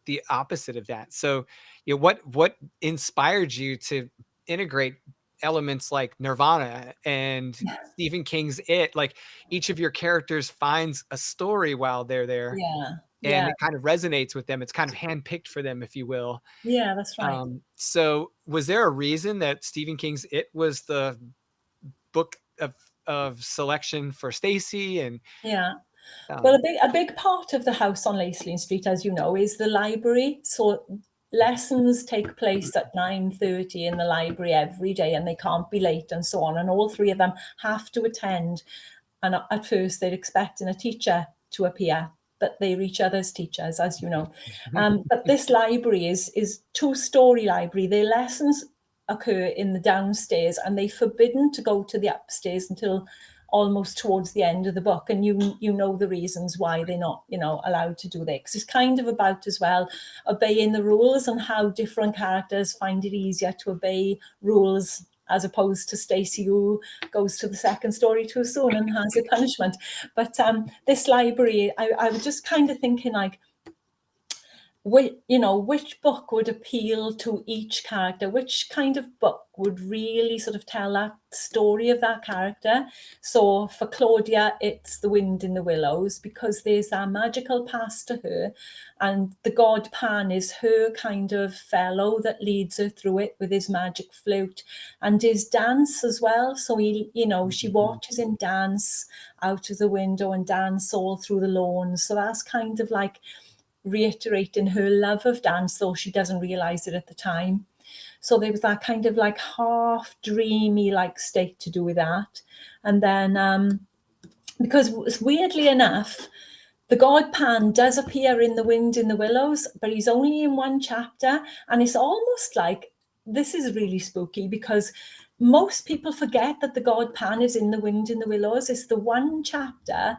the opposite of that. So, what inspired you to integrate elements like Nirvana and Stephen King's It? Like, each of your characters finds a story while they're there, Yeah, and yeah, it kind of resonates with them. It's kind of handpicked for them, if you will. yeah, that's right. So was there a reason that Stephen King's It was the book of selection for Stacy? And Yeah. Well, um, a big part of the house on Lacelean Street, as you know, is the library. So lessons take place at 9:30 in the library every day, and they can't be late and so on. And all three of them have to attend. And at first, they're expecting a teacher to appear, but they're each other's teachers, as you know. But this library is two-story library. Their lessons occur in the downstairs, and they're forbidden to go to the upstairs until almost towards the end of the book, and you know the reasons why they're not allowed to do that, because it's kind of about as well obeying the rules and how different characters find it easier to obey rules as opposed to Stacy, who goes to the second story too soon and has a punishment. But this library, I was just kind of thinking, like, which book would appeal to each character, which kind of book would really sort of tell that story of that character. So for Claudia, it's The Wind in the Willows, because there's that magical past to her, and the god Pan is her kind of fellow that leads her through it with his magic flute and his dance as well. So she watches him dance out of the window and dance all through the lawns. So that's kind of like reiterating her love of dance, though she doesn't realize it at the time. So there was that kind of like half dreamy like state to do with that. And then because weirdly enough, the god Pan does appear in The Wind in the Willows, but he's only in one chapter, and it's almost like, this is really spooky, because most people forget that the god Pan is in The Wind in the Willows. It's the one chapter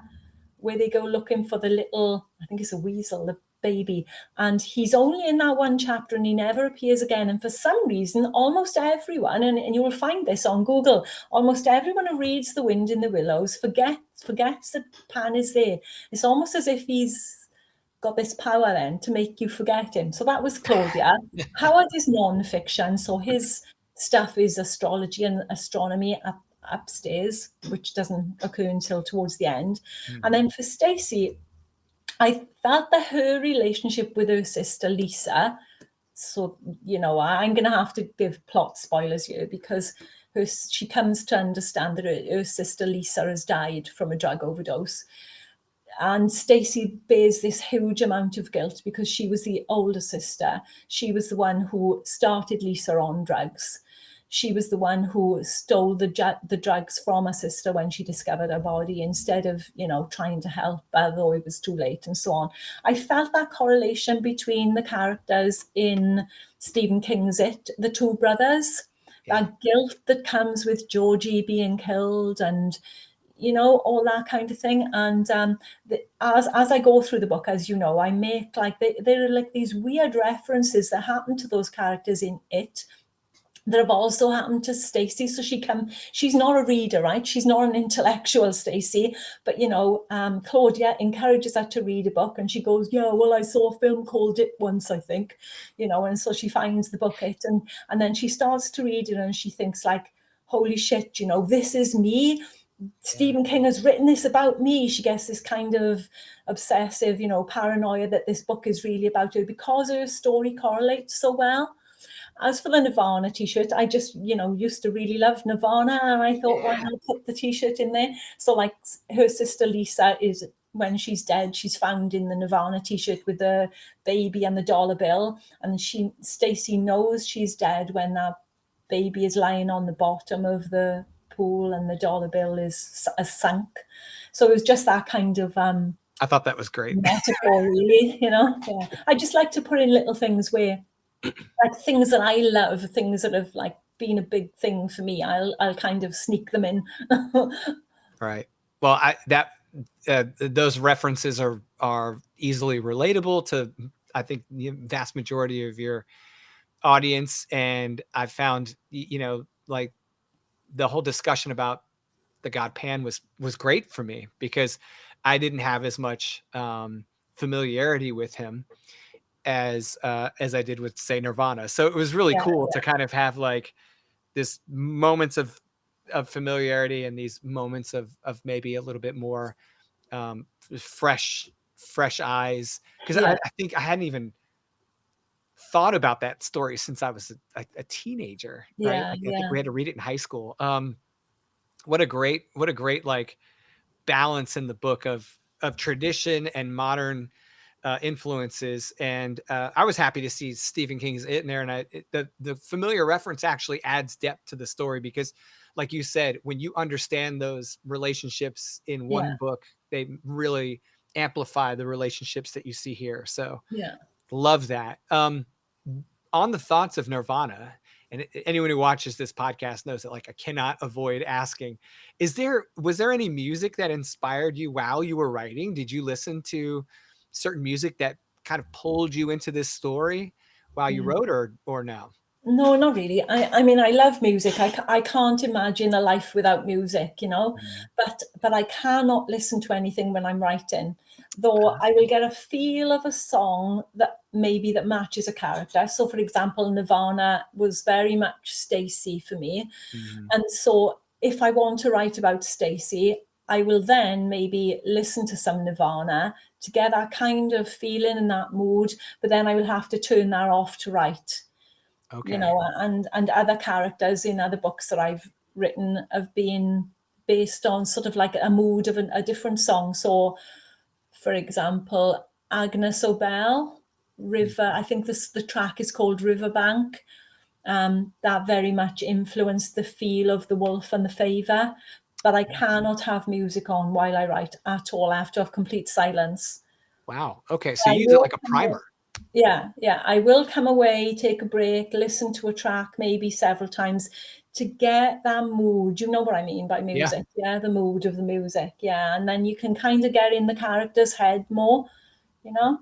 where they go looking for the little, I think it's a weasel, the baby, and he's only in that one chapter and he never appears again. And for some reason, almost everyone, and you will find this on Google, almost everyone who reads The Wind in the Willows forgets that Pan is there. It's almost as if he's got this power then to make you forget him. So that was Claudia. Howard is non-fiction, so his stuff is astrology and astronomy upstairs, which doesn't occur until towards the end. And then for Stacy, I felt that her relationship with her sister Lisa, so I'm going to have to give plot spoilers here, because she comes to understand that her sister Lisa has died from a drug overdose. And Stacy bears this huge amount of guilt because she was the older sister. She was the one who started Lisa on drugs. She was the one who stole the drugs from her sister when she discovered her body, instead of, trying to help, although it was too late, and so on. I felt that correlation between the characters in Stephen King's It, the two brothers, that guilt that comes with Georgie being killed, and all that kind of thing. And as I go through the book, as you know, I make like there are like these weird references that happen to those characters in It that have also happened to Stacy. So she's not a reader, right? She's not an intellectual, Stacy, but Claudia encourages her to read a book, and she goes, yeah, well, I saw a film called It once, I think, and so she finds the book It, and then she starts to read it, and she thinks like, holy shit, this is me. Yeah. Stephen King has written this about me. She gets this kind of obsessive, paranoia that this book is really about her because her story correlates so well. As for the Nirvana t-shirt, I just, used to really love Nirvana, and I thought, why Yeah. not put the t-shirt in there? So like her sister Lisa is, when she's dead, she's found in the Nirvana t-shirt with the baby and the dollar bill. And Stacy knows she's dead when that baby is lying on the bottom of the pool and the dollar bill is sunk. So it was just that kind of I thought that was great. metaphor, really. Yeah. I just like to put in little things where, like, things that I love, things that have like been a big thing for me. I'll kind of sneak them in. Right. Well, those references are easily relatable to, I think, the vast majority of your audience, and I found, like, the whole discussion about the god Pan was great for me because I didn't have as much familiarity with him as I did with, say, Nirvana. So it was really Yeah, cool to kind of have like this moments of familiarity and these moments of maybe a little bit more um, fresh eyes, because yeah, I think I hadn't even thought about that story since I was a teenager, right? yeah, Like I think yeah, we had to read it in high school. What a great like balance in the book of tradition and modern influences. And I was happy to see Stephen King's in there, and the familiar reference actually adds depth to the story because, like you said, when you understand those relationships in yeah, one book, they really amplify the relationships that you see here. So yeah. love that. On the thoughts of Nirvana, and anyone who watches this podcast knows that like I cannot avoid asking, was there any music that inspired you while you were writing? Did you listen to certain music that kind of pulled you into this story while you Mm. wrote, or no? No, not really. I mean, I love music. I can't imagine a life without music, Mm. but I cannot listen to anything when I'm writing. Though Uh, I will get a feel of a song that matches a character. So, for example, Nirvana was very much Stacy for me. mhm. And so if I want to write about Stacey, I will then maybe listen to some Nirvana to get that kind of feeling and that mood, but then I will have to turn that off to write, Okay. and other characters in other books that I've written have been based on sort of like a mood of a different song. So, for example, Agnes Obel, Mm. River, I think the track is called Riverbank. That very much influenced the feel of the wolf and the favor. But I cannot have music on while I write at all. I have to have complete silence. Wow. Okay. So I you use it will like a come away, primer. yeah, yeah. I will come away, take a break, listen to a track maybe several times to get that mood. You know what I mean by Yeah. music? Yeah, the mood of the music. Yeah. And then you can kind of get in the character's head more, you know?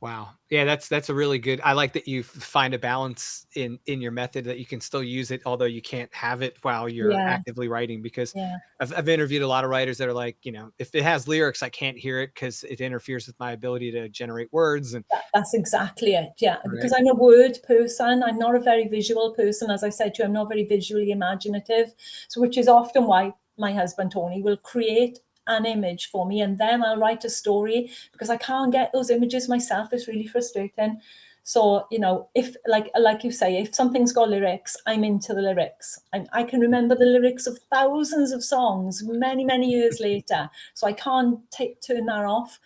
Wow. Yeah, that's a really good. I like that you find a balance in your method that you can still use it, although you can't have it while you're Yeah, actively writing. Because yeah. I've interviewed a lot of writers that are like, if it has lyrics, I can't hear it because it interferes with my ability to generate words. And That's exactly it. Yeah, because right, I'm a word person. I'm not a very visual person. As I said to you, I'm not very visually imaginative. So, which is often why my husband Tony will create an image for me, and then I'll write a story because I can't get those images myself. It's really frustrating. So, if like you say, if something's got lyrics, I'm into the lyrics. I can remember the lyrics of thousands of songs many, many years later. So I can't turn that off.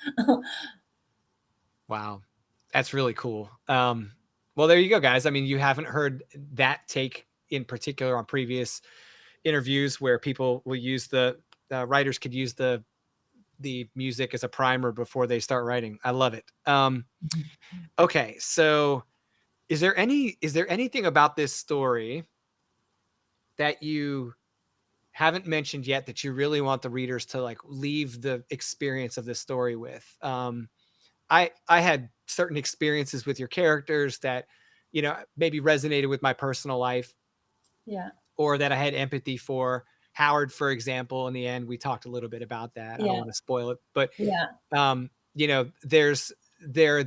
wow, that's really cool. Well, there you go, guys. I mean, you haven't heard that take in particular on previous interviews where people will use writers could use the music as a primer before they start writing. I love it. Okay, so is there anything about this story that you haven't mentioned yet that you really want the readers to like leave the experience of this story with? I had certain experiences with your characters that maybe resonated with my personal life, Yeah, or that I had empathy for. Howard, for example, in the end, we talked a little bit about that. I don't yeah, want to spoil it, but yeah. there are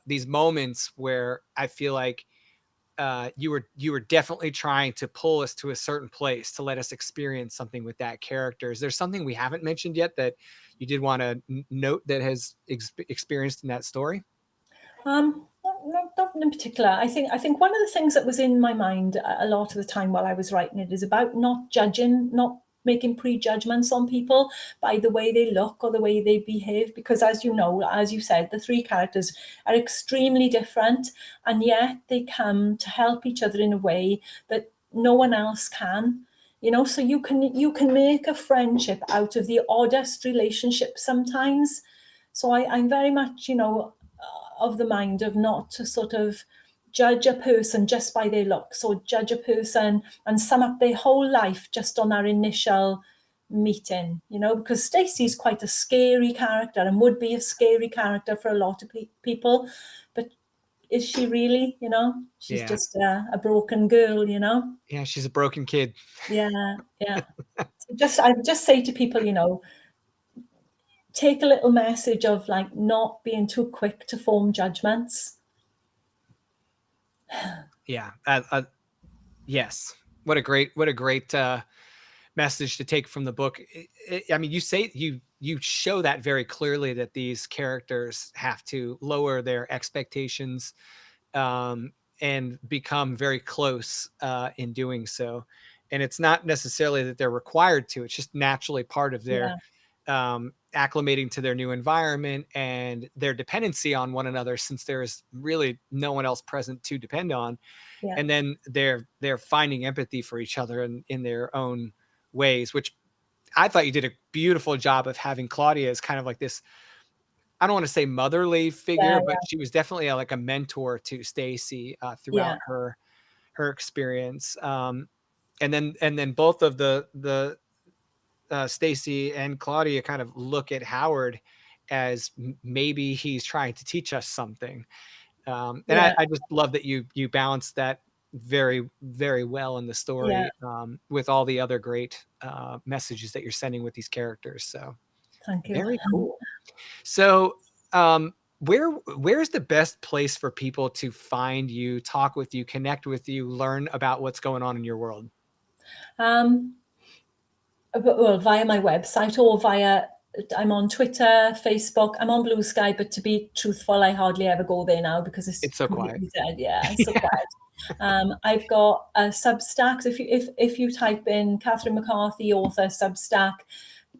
these moments where I feel like you were definitely trying to pull us to a certain place to let us experience something with that character. Is there something we haven't mentioned yet that you did want to note that has experienced in that story? Not in particular. I think one of the things that was in my mind a lot of the time while I was writing it is about not judging, not making prejudgments on people by the way they look or the way they behave. Because as you know, as you said, the three characters are extremely different, and yet they come to help each other in a way that no one else can. So you can make a friendship out of the oddest relationship sometimes. So I'm very much, of the mind of not to sort of judge a person just by their looks, or judge a person and sum up their whole life just on our initial meeting, because Stacey's quite a scary character and would be a scary character for a lot of people. But is she really? She's Yeah. just a broken girl. Yeah, she's a broken kid. Yeah, yeah. I just say to people, take a little message of like not being too quick to form judgments. Yeah. Yes. What a great message to take from the book. I mean, you show that very clearly that these characters have to lower their expectations, um, and become very close in doing so. And it's not necessarily that they're required to; it's just naturally part of their Yeah, acclimating to their new environment and their dependency on one another, since there is really no one else present to depend on. yeah, And then they're finding empathy for each other in their own ways, which I thought you did a beautiful job of having Claudia as kind of like this, I don't want to say motherly yeah, figure, but she was definitely like a mentor to Stacy throughout yeah, her experience. And then both of the Stacy and Claudia kind of look at Howard as maybe he's trying to teach us something. And I, yeah, I just love that you balance that very, very well in the yeah. story, with all the other great messages that you're sending with these characters. So Thank you. very cool. So, where's the best place for people to find you, talk with you, connect with you, learn about what's going on in your world? Um, well, via my website or via, I'm on Twitter, Facebook, I'm on Blue Sky, but to be truthful, I hardly ever go there now because it's It's so quiet. completely dead. Yeah, it's so Yeah. quiet. I've got a Substack. So if you type in Catherine McCarthy, author, Substack,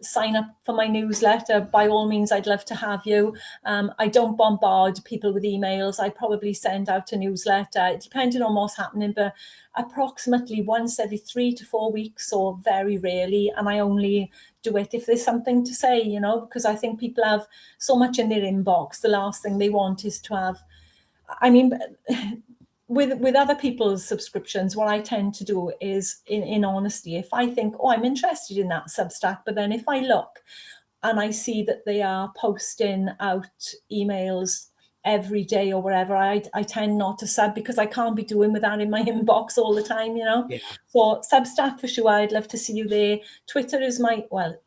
sign up for my newsletter. By all means, I'd love to have you. I don't bombard people with emails. I probably send out a newsletter, depending on what's happening, but approximately once every 3 to 4 weeks, or very rarely. And I only do it if there's something to say, because I think people have so much in their inbox. The last thing they want is to have, I mean, with other people's subscriptions, what I tend to do is, in honesty, if I think, oh, I'm interested in that Substack, but then if I look and I see that they are posting out emails every day or whatever, I tend not to sub, because I can't be doing with that in my inbox all the time. Yeah. So Substack for sure, I'd love to see you there. Twitter is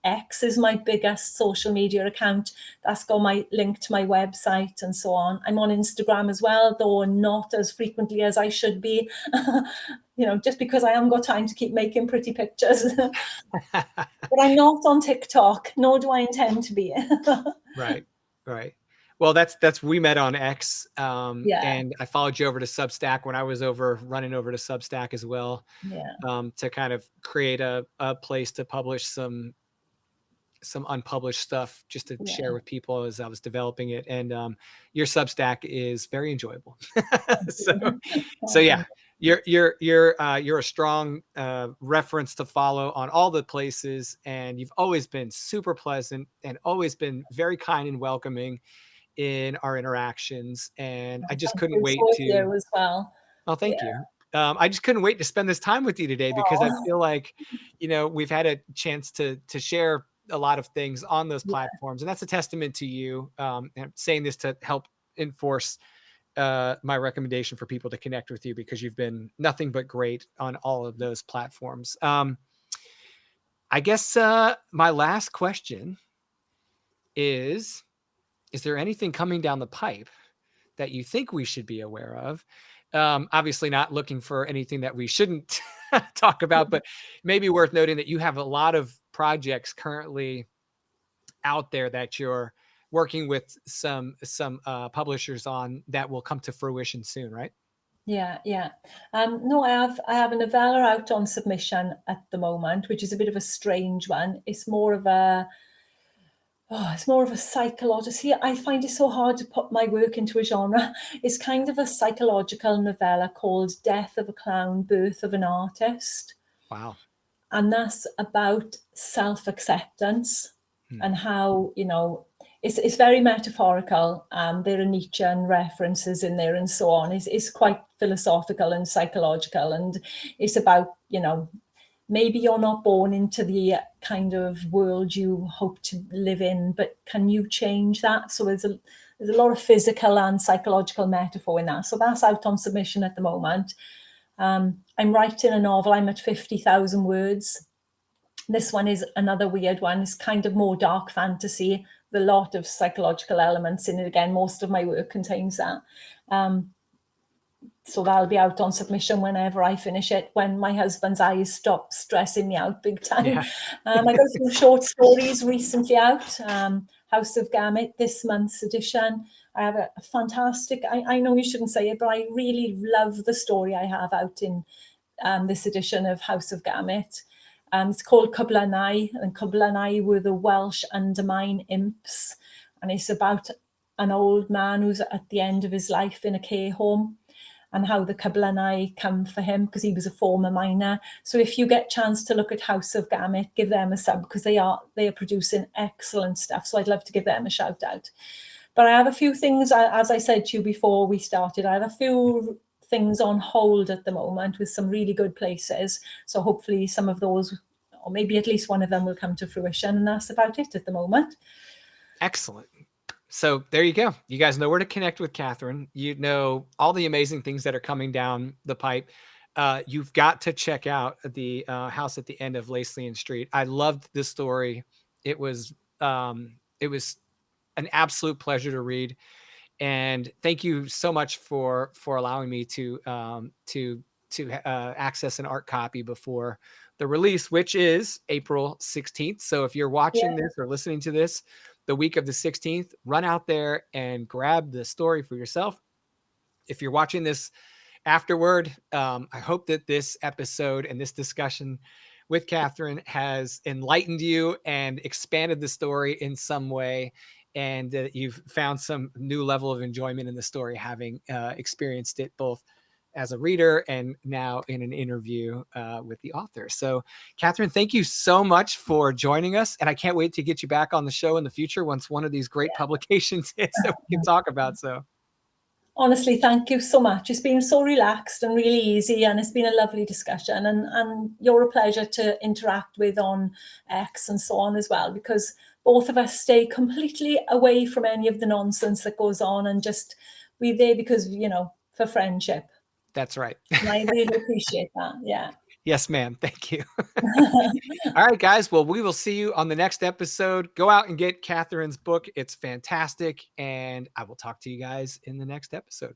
X is my biggest social media account. That's got my link to my website and so on. I'm on Instagram as well, though not as frequently as I should be. Just because I haven't got time to keep making pretty pictures. But I'm not on TikTok, nor do I intend to be. Right, right. Well, that's we met on X, Yeah, and I followed you over to Substack when I was running over to Substack as well, yeah, to kind of create a place to publish some unpublished stuff just to share yeah. with people as I was developing it. And your Substack is very enjoyable. Thank so you. so Oh, yeah, thank you're a strong reference to follow on all the places, and you've always been super pleasant and always been very kind and welcoming in our interactions. And I just couldn't you. wait So with to. you as well. Oh, Yeah. thank you. I just couldn't wait to spend this time with you today because I Oh, feel like, we've had a chance to share a lot of things on those yeah, platforms, and that's a testament to you. And I'm saying this to help enforce my recommendation for people to connect with you, because you've been nothing but great on all of those platforms. I guess my last question is: is there anything coming down the pipe that you think we should be aware of Obviously not looking for anything that we shouldn't talk about, but maybe worth noting that you have a lot of projects currently out there that you're working with some publishers on that will come to fruition soon, right? Yeah, yeah. No, I have a novella out on submission at the moment, which is a bit of a strange one. It's more of a psychological. See, I find it so hard to put my work into a genre. It's kind of a psychological novella called Death of a Clown, Birth of an Artist. Wow. And that's about self-acceptance Hmm. and how, it's very metaphorical. There are Nietzschean references in there and so on. It's quite philosophical and psychological. And it's about, maybe you're not born into the kind of world you hope to live in, but can you change that? So there's a lot of physical and psychological metaphor in that. So that's out on submission at the moment. I'm writing a novel. I'm at 50,000 words. This one is another weird one. It's kind of more dark fantasy, with a lot of psychological elements in it. Again, most of my work contains that. So that'll be out on submission whenever I finish it, when my husband's eyes stop stressing me out big time. Yeah. I got a few short stories recently out. House of Gamut, this month's edition. I have a fantastic, I know you shouldn't say it, but I really love the story I have out in this edition of House of Gamut. It's called Cwblanau, and Cwblanau were the Welsh undermine imps. And it's about an old man who's at the end of his life in a care home, and how the Cwblanau come for him because he was a former miner. So if you get a chance to look at House of Gamut, give them a sub, because they are producing excellent stuff. So I'd love to give them a shout out. But I have a few things, as I said to you before we started, I have a few things on hold at the moment with some really good places. So hopefully some of those, or maybe at least one of them, will come to fruition. And that's about it at the moment. Excellent. So there you go. You guys know where to connect with Catherine. You know all the amazing things that are coming down the pipe. You've got to check out the house at the end of Lacelean Street. I loved this story. It was an absolute pleasure to read, and thank you so much for allowing me to access an art copy before the release, which is April 16th. So if you're watching Yeah, this or listening to this the week of the 16th, run out there and grab the story for yourself. If you're watching this afterward, I hope that this episode and this discussion with Catherine has enlightened you and expanded the story in some way, and that you've found some new level of enjoyment in the story, having experienced it both as a reader and now in an interview with the author. So, Catherine, thank you so much for joining us, and I can't wait to get you back on the show in the future once one of these great publications hits that we can talk about. So. honestly, thank you so much. It's been so relaxed and really easy, and it's been a lovely discussion. And you're a pleasure to interact with on X and so on as well, because both of us stay completely away from any of the nonsense that goes on, and just we're there because, for friendship. That's right. And I really appreciate that. Yeah. Yes, ma'am. Thank you. All right, guys. Well, we will see you on the next episode. Go out and get Catherine's book. It's fantastic. And I will talk to you guys in the next episode.